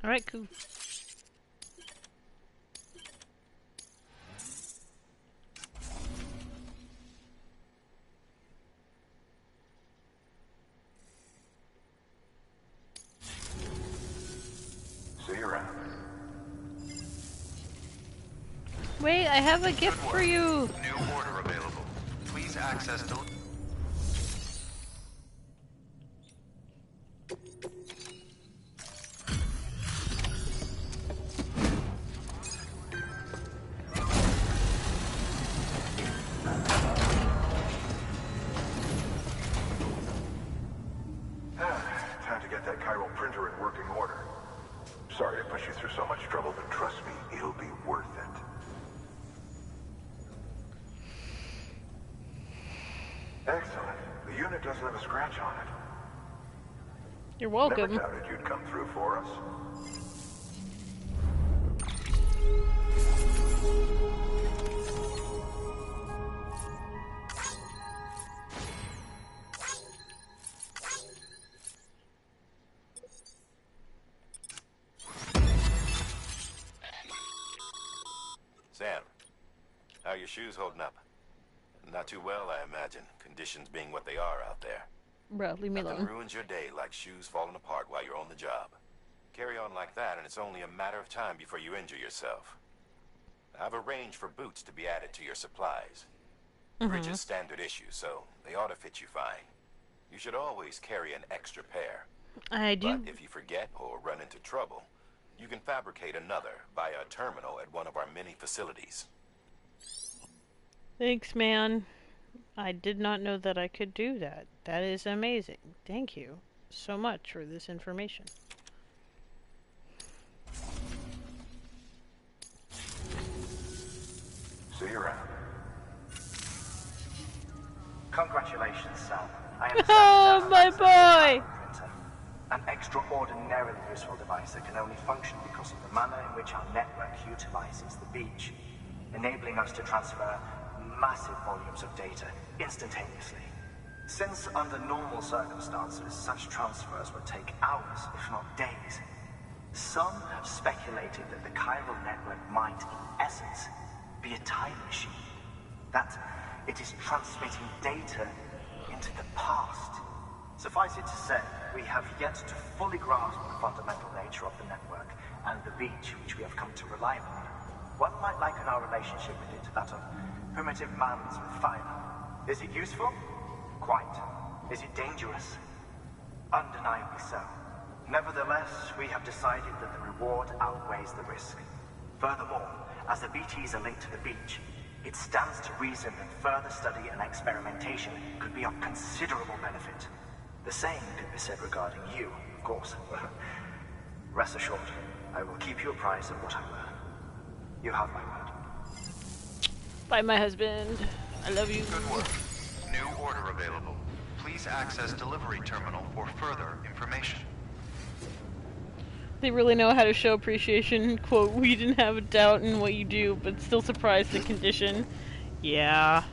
Alright, cool. See you around. Wait, I have a gift for you. New order available. Please access the... Time to get that chiral printer in working order. Sorry to push you through so much trouble, but trust me, it'll be worth it. Excellent. The unit doesn't have a scratch on it. You're welcome. Never doubted you'd come through for us. Sam, how are your shoes holding up? Not too well, I imagine, conditions being what they are out there. Bro, leave me Nothing alone. ruins your day like shoes falling apart while you're on the job. Carry on like that, and it's only a matter of time before you injure yourself. I've arranged for boots to be added to your supplies. Bridges standard issue, so they ought to fit you fine. You should always carry an extra pair. I do. But if you forget or run into trouble, you can fabricate another via a terminal at one of our many facilities. Thanks, man. I did not know that I could do that. That is amazing. Thank you so much for this information. See you around. Congratulations, Sam. I understand Oh, you now my have access to the boy! chiral printer, an extraordinarily useful device that can only function because of the manner in which our network utilizes the beach, enabling us to transfer massive volumes of data instantaneously. Since under normal circumstances, such transfers would take hours, if not days, some have speculated that the chiral network might, in essence, be a time machine. That it is transmitting data into the past. Suffice it to say, we have yet to fully grasp the fundamental nature of the network and the beach which we have come to rely upon. One might liken our relationship with it to that of primitive man's with fire. Is it useful? Quite. Is it dangerous? Undeniably so. Nevertheless, we have decided that the reward outweighs the risk. Furthermore, as the BTs are linked to the beach, It stands to reason that further study and experimentation could be of considerable benefit. The same could be said regarding you, of course. Rest assured, I will keep you apprised of what I learn. You have my word. Bye, my husband. I love you. Good work. New order available. Please access delivery terminal for further information. They really know how to show appreciation. Quote, we didn't have a doubt in what you do, but still surprised the condition. Yeah.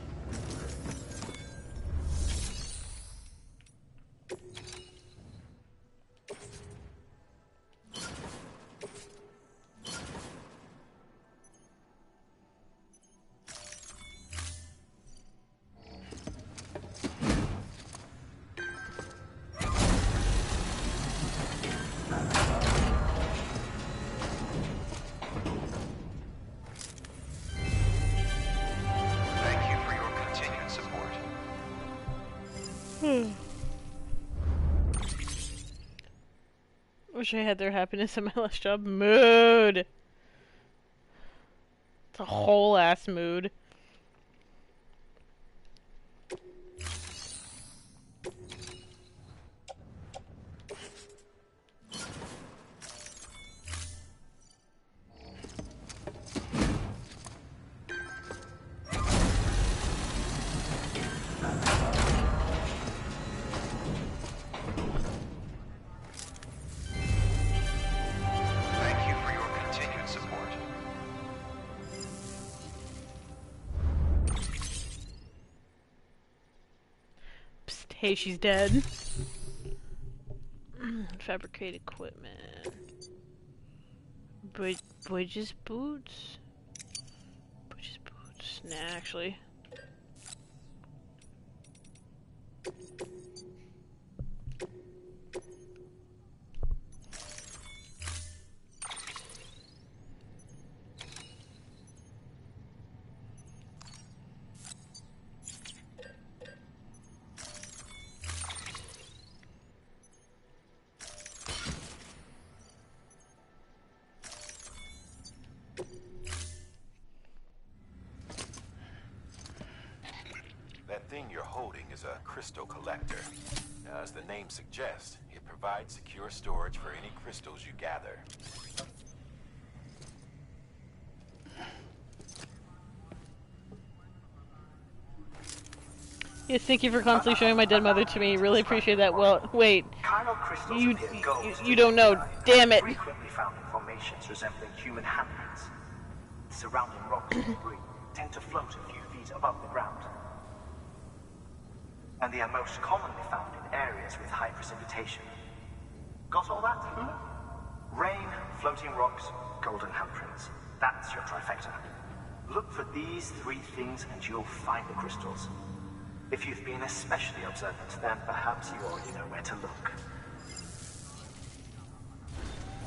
Wish I had their happiness at my last job. Mood. It's a whole ass mood. Hey, she's dead. Fabricate equipment. Bridges boots? Bridges boots. Nah, actually. That thing you're holding is a crystal collector. Now, as the name suggests, it provides secure storage for any crystals you gather. Yes, thank you for constantly showing my dead mother to me. Really appreciate that. Well, wait. You don't know. Damn it. Frequently found in formations resembling human handprints. Surrounding rocks and debris tend to float a few feet above the ground. And they are most commonly found in areas with high precipitation. Got all that? Rain, floating rocks, golden handprints. That's your trifecta. Look for these three things and you'll find the crystals. If you've been especially observant, then perhaps you already know where to look.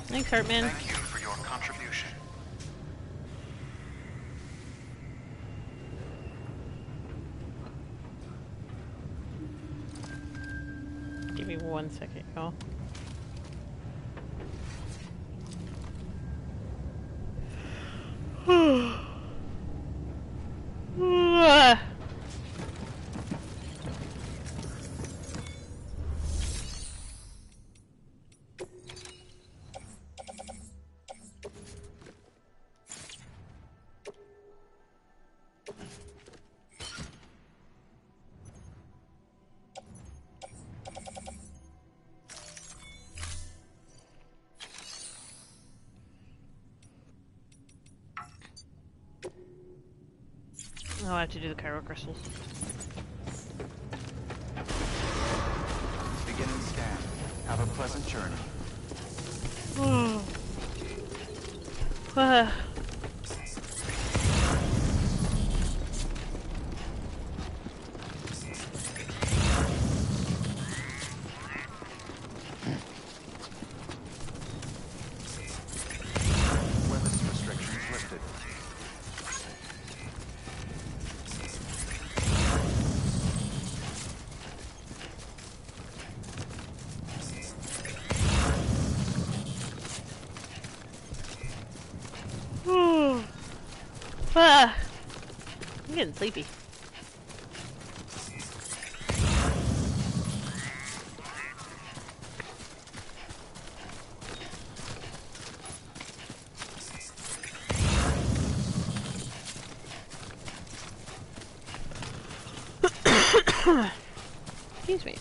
Thanks, Hartman. Thank you for your contribution. Give me 1 second, y'all. Oh, I have to do the Cairo crystals. Beginning scan. Have a pleasant journey. Weapons restrictions lifted. getting sleepy. Excuse me.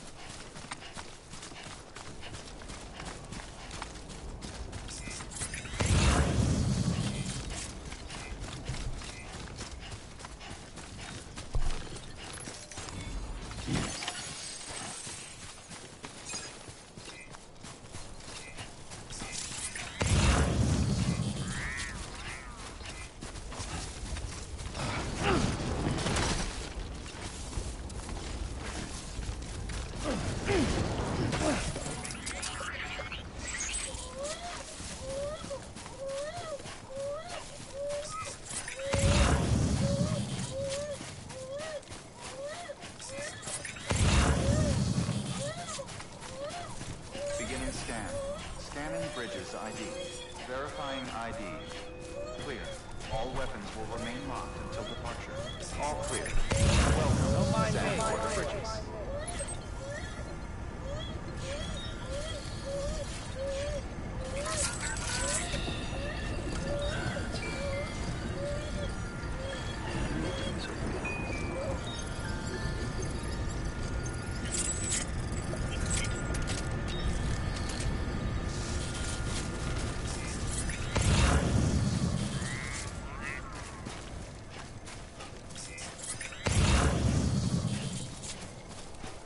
Beginning scan. Scanning bridges ID. Verifying ID. Clear. All weapons will remain locked until departure. All clear. Welcome. Don't mind Sand me. border bridges.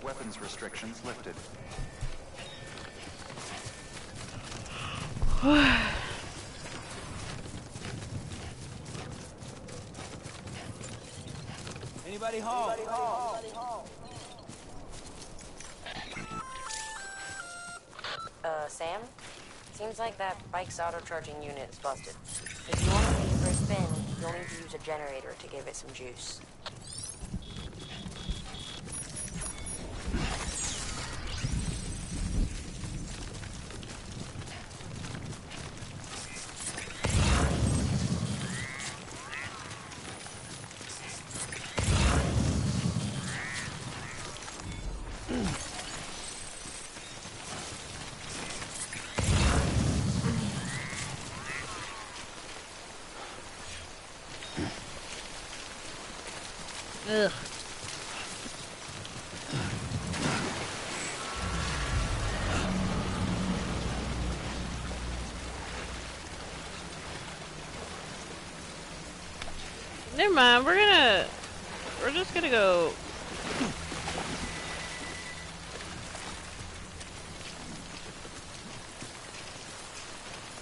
Weapons restrictions lifted. Anybody home? Sam? Seems like that bike's auto-charging unit is busted. If you want to take it for a spin, you'll need to use a generator to give it some juice. Ugh. Never mind, we're just gonna go.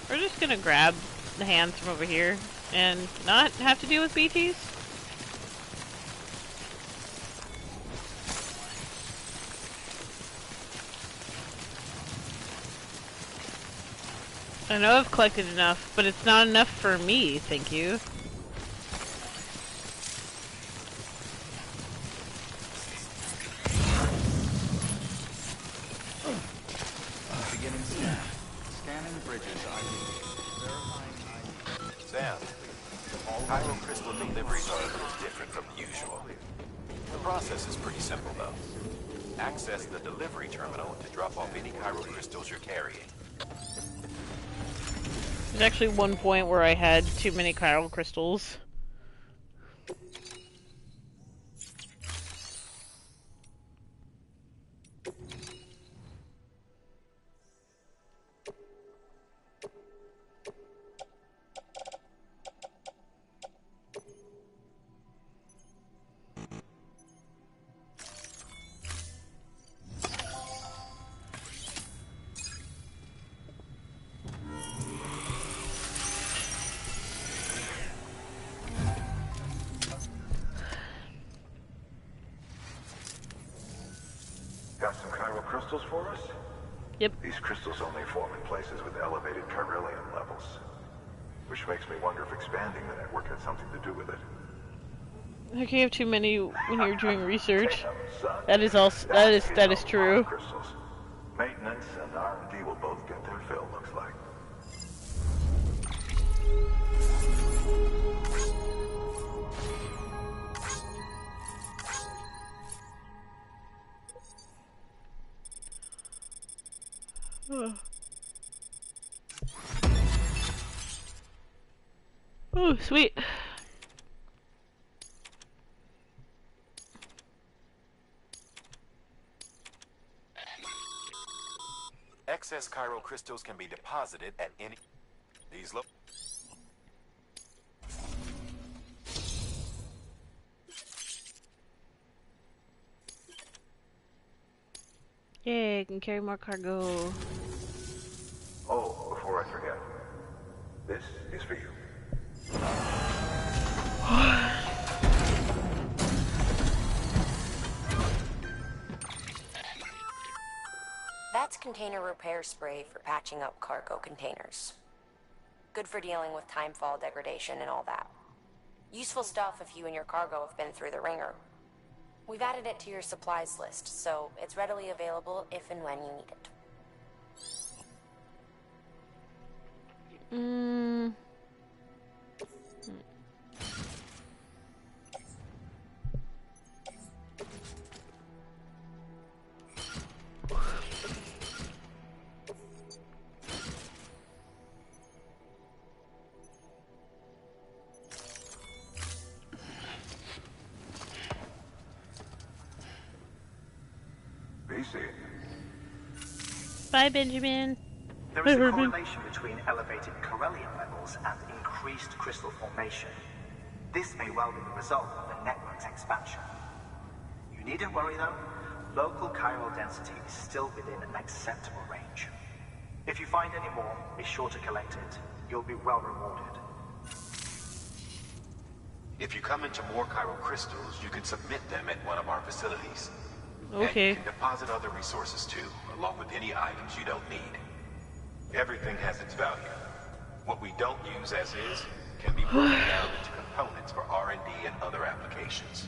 We're just gonna grab the hands from over here and not have to deal with BTs. I know I've collected enough, but it's not enough for me, thank you. Beginning scan. Scanning bridges ID. Verifying ID. Sam, Cairo crystal deliveries are a little different from the usual. The process is pretty simple, though. Access the delivery terminal to drop off any Cairo crystals you're carrying. There's actually one point where I had too many chiral crystals. Got some chiral crystals for us? Yep. These crystals only form in places with elevated chiralium levels. Which makes me wonder if expanding the network had something to do with it. I can't have too many when you're doing research. That is also that is true. Crystals. Maintenance and R&D will both get their fill, looks like. Oh, sweet. Excess chiral crystals can be deposited at any... These look... Yay, I can carry more cargo. Oh, before I forget, this is for you. That's container repair spray for patching up cargo containers. Good for dealing with timefall degradation and all that. Useful stuff if you and your cargo have been through the ringer. We've added it to your supplies list, so it's readily available if and when you need it. Bye, Benjamin. There is a correlation between elevated corellium levels and increased crystal formation. This may well be the result of the network's expansion. You needn't worry though. Local chiral density is still within an acceptable range. If you find any more, be sure to collect it. You'll be well rewarded. If you come into more chiral crystals, you can submit them at one of our facilities. Okay. And you can deposit other resources too, along with any items you don't need. Everything has its value. What we don't use as is can be broken down into components for R&D and other applications.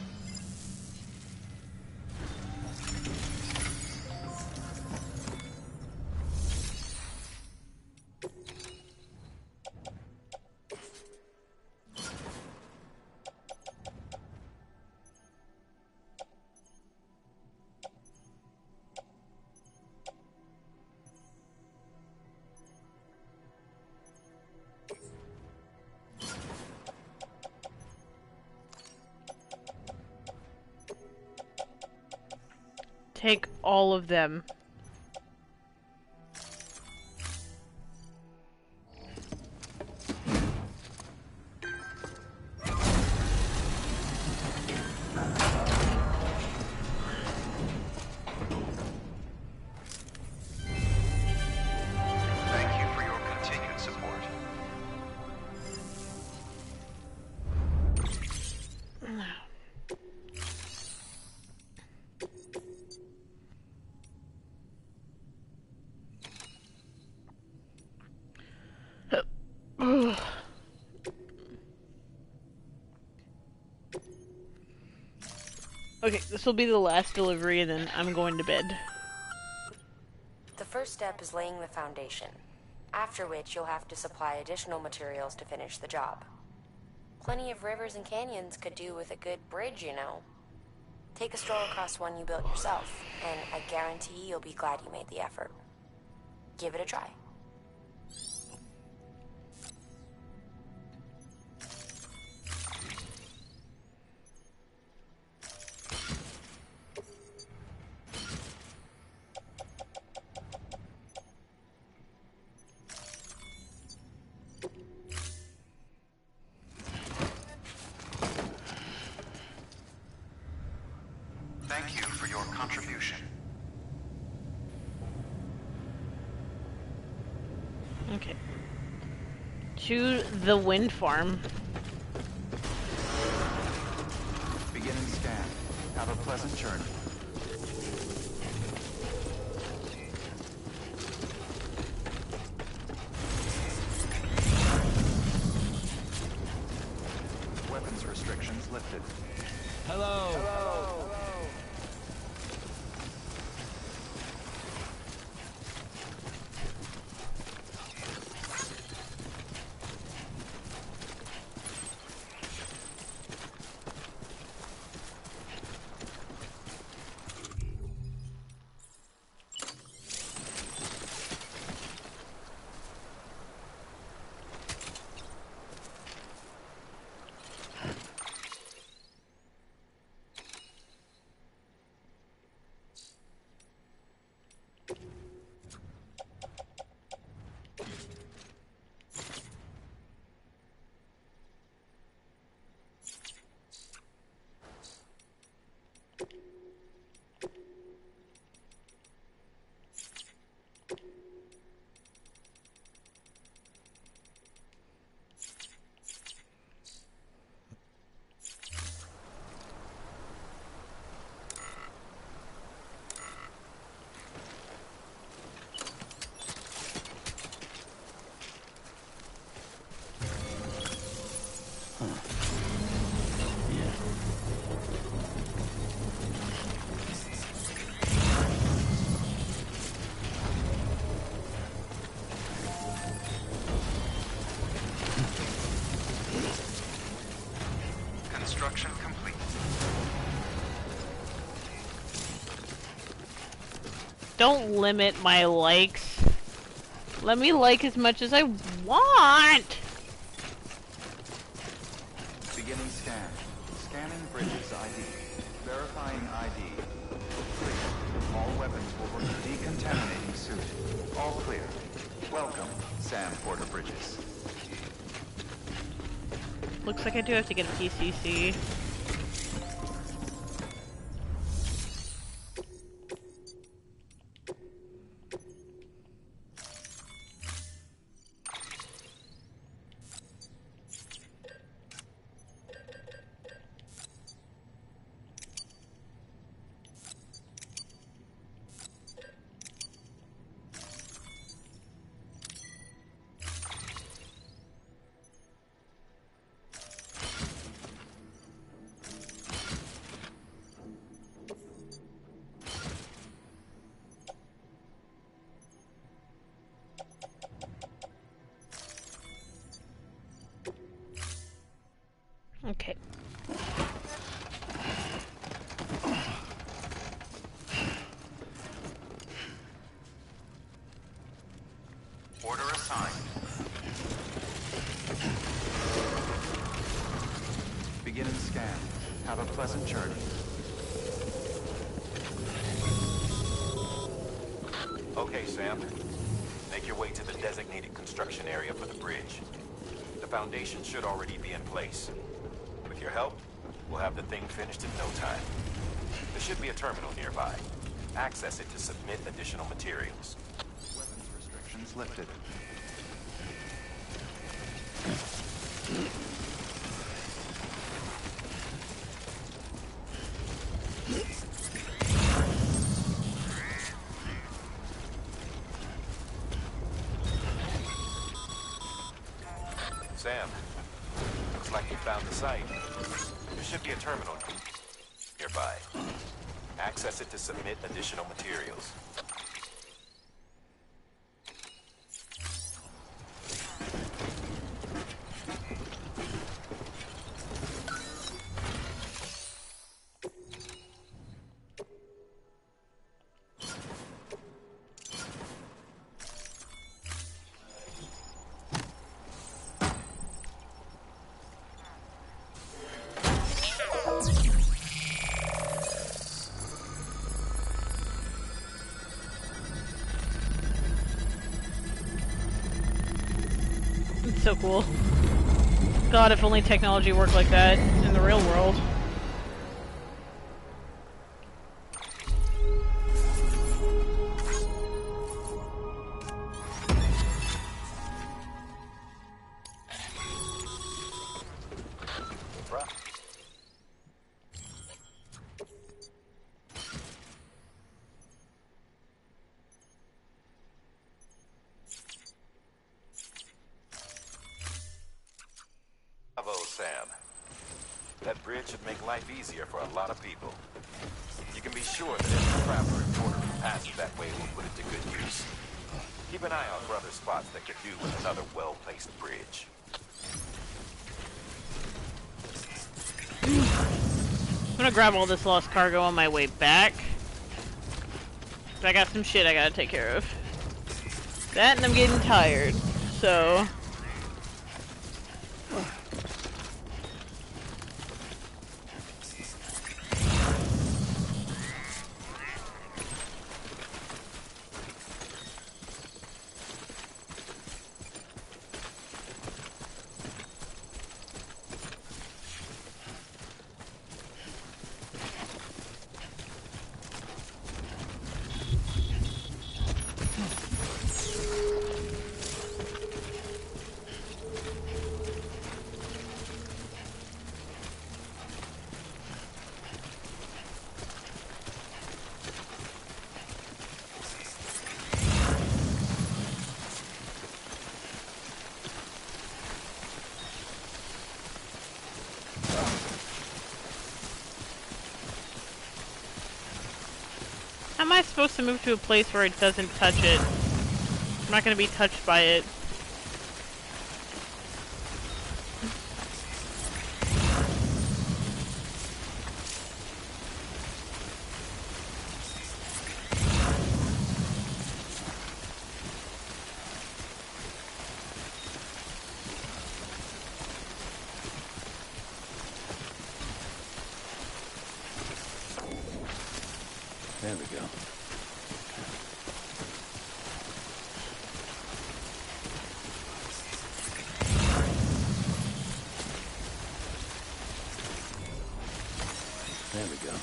Take all of them. Thank you for your continued support. Okay, this will be the last delivery and then I'm going to bed. The first step is laying the foundation, after which you'll have to supply additional materials to finish the job. Plenty of rivers and canyons could do with a good bridge, you know. Take a stroll across one you built yourself, and I guarantee you'll be glad you made the effort. Give it a try. Thank you for your contribution. Okay. To the wind farm. Beginning scan. Have a pleasant journey. Weapons restrictions lifted. Hello. Hello. Don't limit my likes. Let me like as much as I want! Beginning scan. Scanning Bridges ID. Verifying ID. Clear. All weapons will work. Decontaminating suit. All clear. Welcome, Sam Porter Bridges. Looks like I do have to get a PCC. Okay. Order assigned. Beginning scan. Have a pleasant journey. Okay, Sam. Make your way to the designated construction area for the bridge. The foundation should already be in place. With your help, we'll have the thing finished in no time. There should be a terminal nearby. Access it to submit additional materials. Weapons restrictions lifted. Sam, looks like we found the site. There should be a terminal nearby. Access it to submit additional materials. It's so cool. God, if only technology worked like that in the real world. Bravo, Sam. That bridge should make life easier for a lot of people. You can be sure that every traveler and porter who passes that way will put it to good use. Keep an eye out for other spots that could do with another well-placed bridge. I'm gonna grab all this lost cargo on my way back. But I got some shit I gotta take care of. That and I'm getting tired, so... How am I supposed to move to a place where it doesn't touch it? I'm not gonna be touched by it. There we go.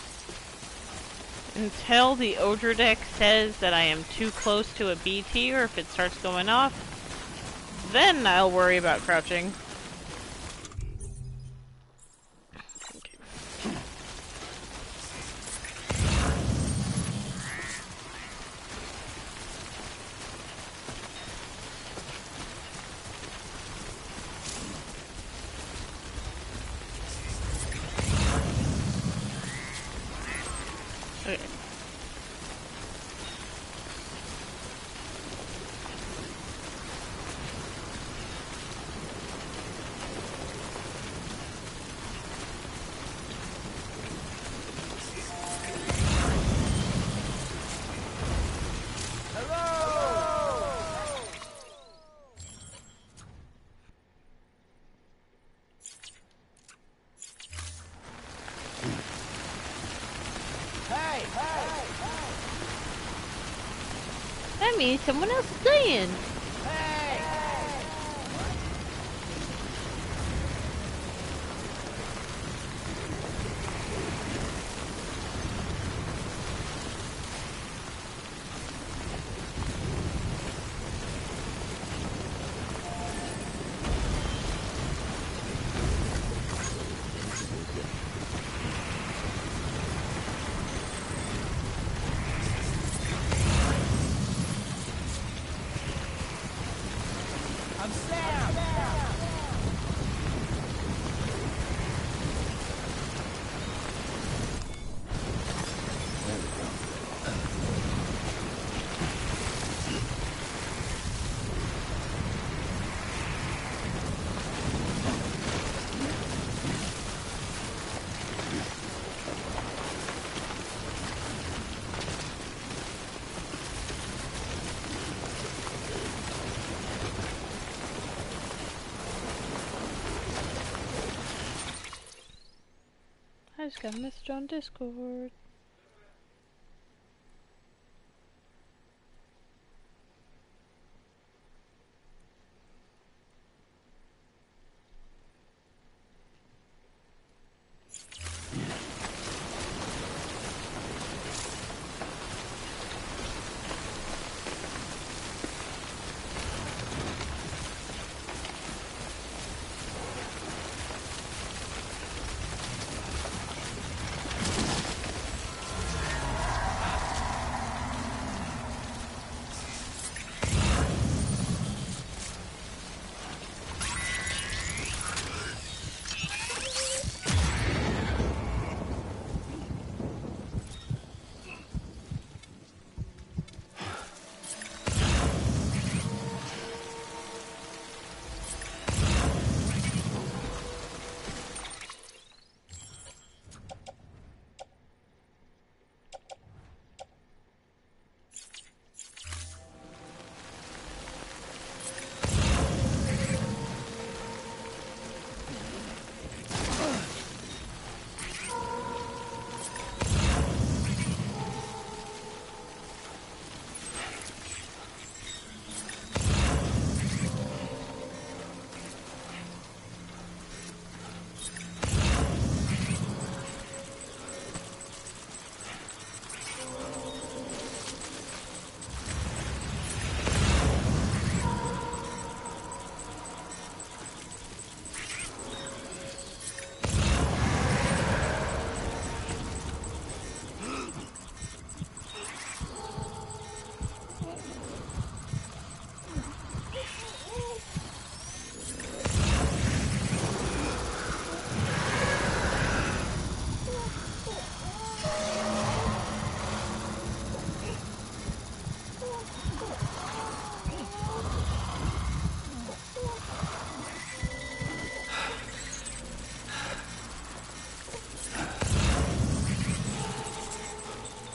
Until the Odra deck says that I am too close to a BT, or if it starts going off, then I'll worry about crouching. Okay. That means someone else is dying. I just got a message on Discord.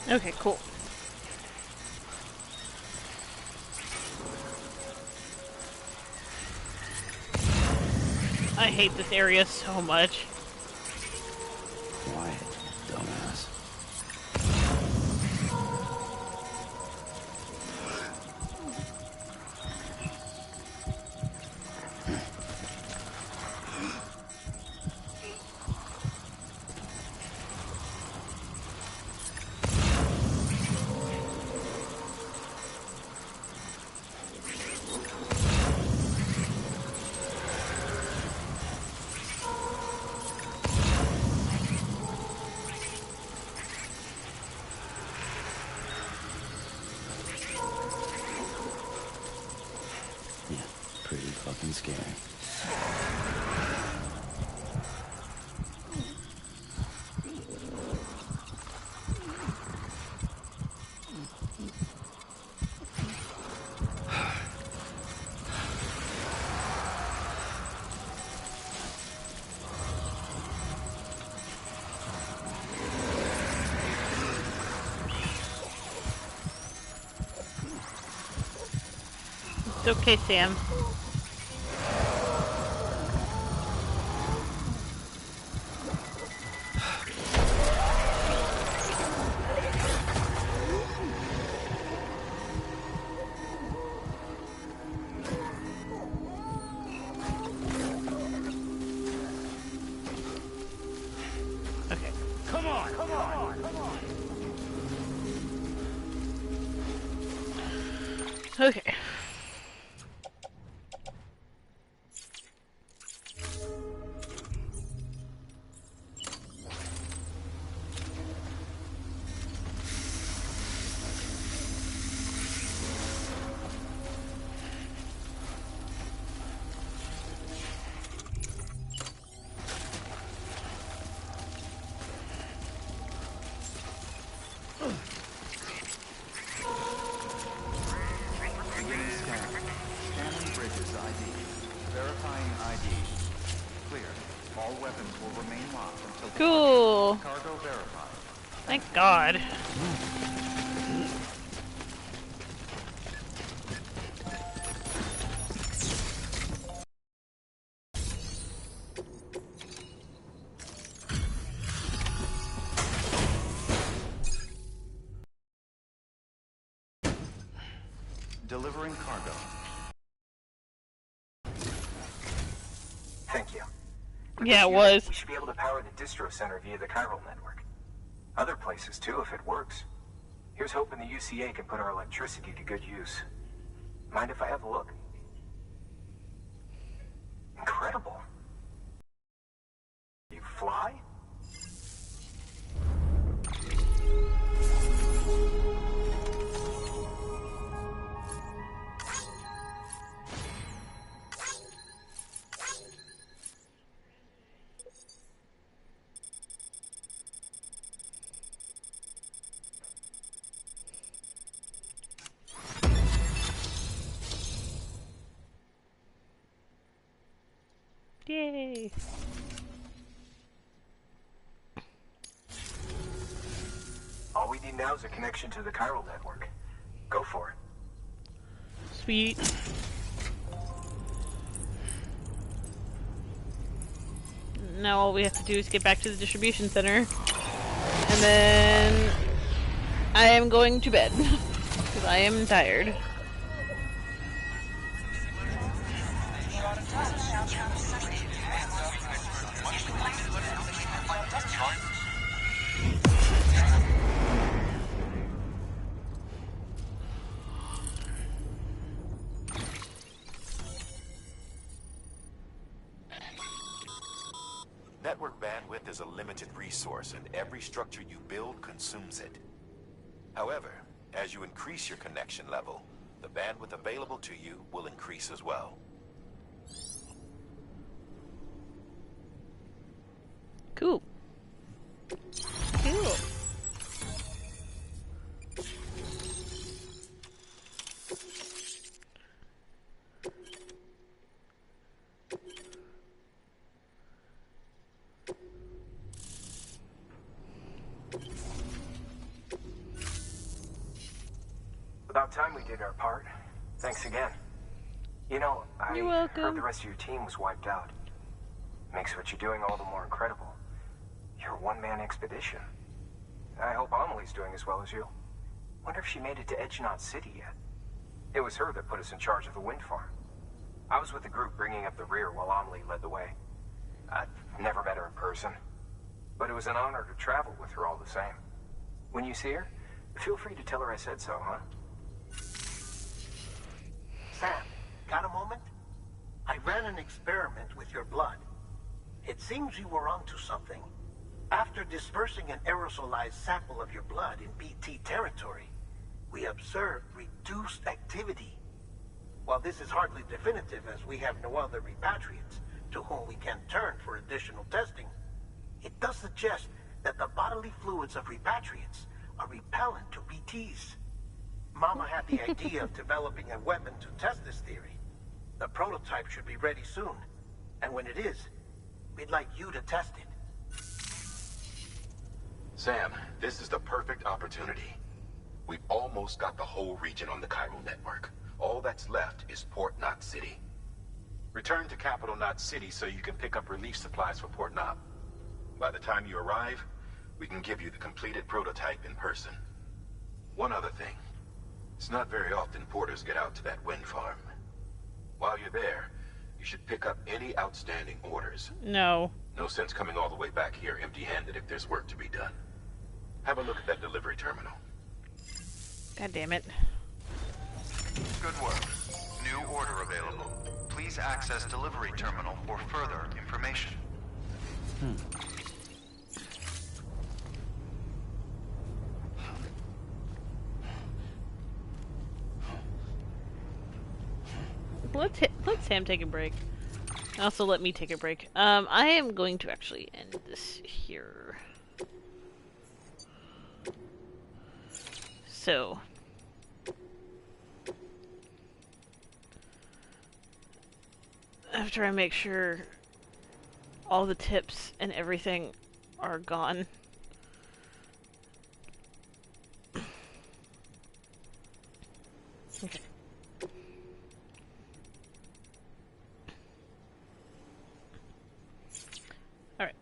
Okay, cool. I hate this area so much. Quiet, dumbass. Yeah, pretty fucking scary. It's okay, Sam. Okay. Come on, come on, come on. Okay. Beginning scan. Scanning bridges ID. Verifying ID. Clear. All weapons will remain locked until Cool. cargo verified. Thank God. Delivering cargo. Thank you. Yeah, it was. We should be able to power the distro center via the chiral network. Other places too, if it works. Here's hoping the UCA can put our electricity to good use. Mind if I have a look? Incredible. You fly? Yay. All we need now is a connection to the chiral network. Go for it. Sweet. Now all we have to do is get back to the distribution center. And then I am going to bed. Because I am tired. Network bandwidth is a limited resource, and every structure you build consumes it. However, as you increase your connection level, the bandwidth available to you will increase as well. Cool. Cool. About time we did our part. Thanks again. You know, I You're welcome. heard the rest of your team was wiped out. Makes what you're doing all the more incredible. You're a one-man expedition. I hope Amelie's doing as well as you. Wonder if she made it to Edgenot City yet. It was her that put us in charge of the wind farm. I was with the group bringing up the rear while Amelie led the way. I've never met her in person, but it was an honor to travel with her all the same. When you see her, feel free to tell her I said so, huh? Sam, got a moment? I ran an experiment with your blood. It seems you were onto something. After dispersing an aerosolized sample of your blood in BT territory, we observed reduced activity. While this is hardly definitive as we have no other repatriates to whom we can turn for additional testing, it does suggest that the bodily fluids of repatriates are repellent to BTs. Mama had the idea of developing a weapon to test this theory. The prototype should be ready soon, and when it is, we'd like you to test it. Sam, this is the perfect opportunity. We've almost got the whole region on the chiral network. All that's left is Port Knot City. Return to Capital Knot City so you can pick up relief supplies for Port Knot. By the time you arrive, we can give you the completed prototype in person. One other thing. It's not very often porters get out to that wind farm. While you're there, you should pick up any outstanding orders. No. No sense coming all the way back here empty-handed if there's work to be done. Have a look at that delivery terminal. God damn it. Good work. New order available. Please access delivery terminal for further information. Let Sam take a break. Also, let me take a break. I am going to actually end this here. So, after I make sure all the tips and everything are gone. Okay. Alright.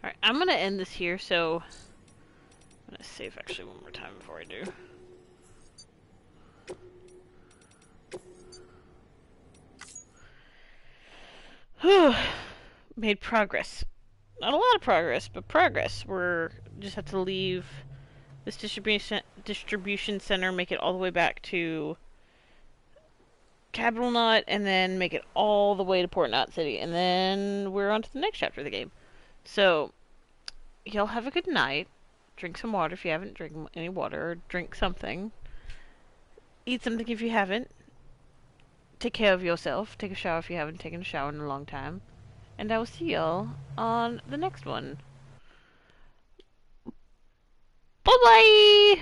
Alright, I'm gonna end this here, so I'm gonna save actually one more time before I do. Whew. Made progress. Not a lot of progress, but progress. We're just have to leave this distribution center, make it all the way back to Capital Knot, and then make it all the way to Port Knot City, and then we're on to the next chapter of the game. So, y'all have a good night. Drink some water if you haven't drank any water, or drink something. Eat something if you haven't. Take care of yourself. Take a shower if you haven't taken a shower in a long time. And I will see y'all on the next one. Bye-bye!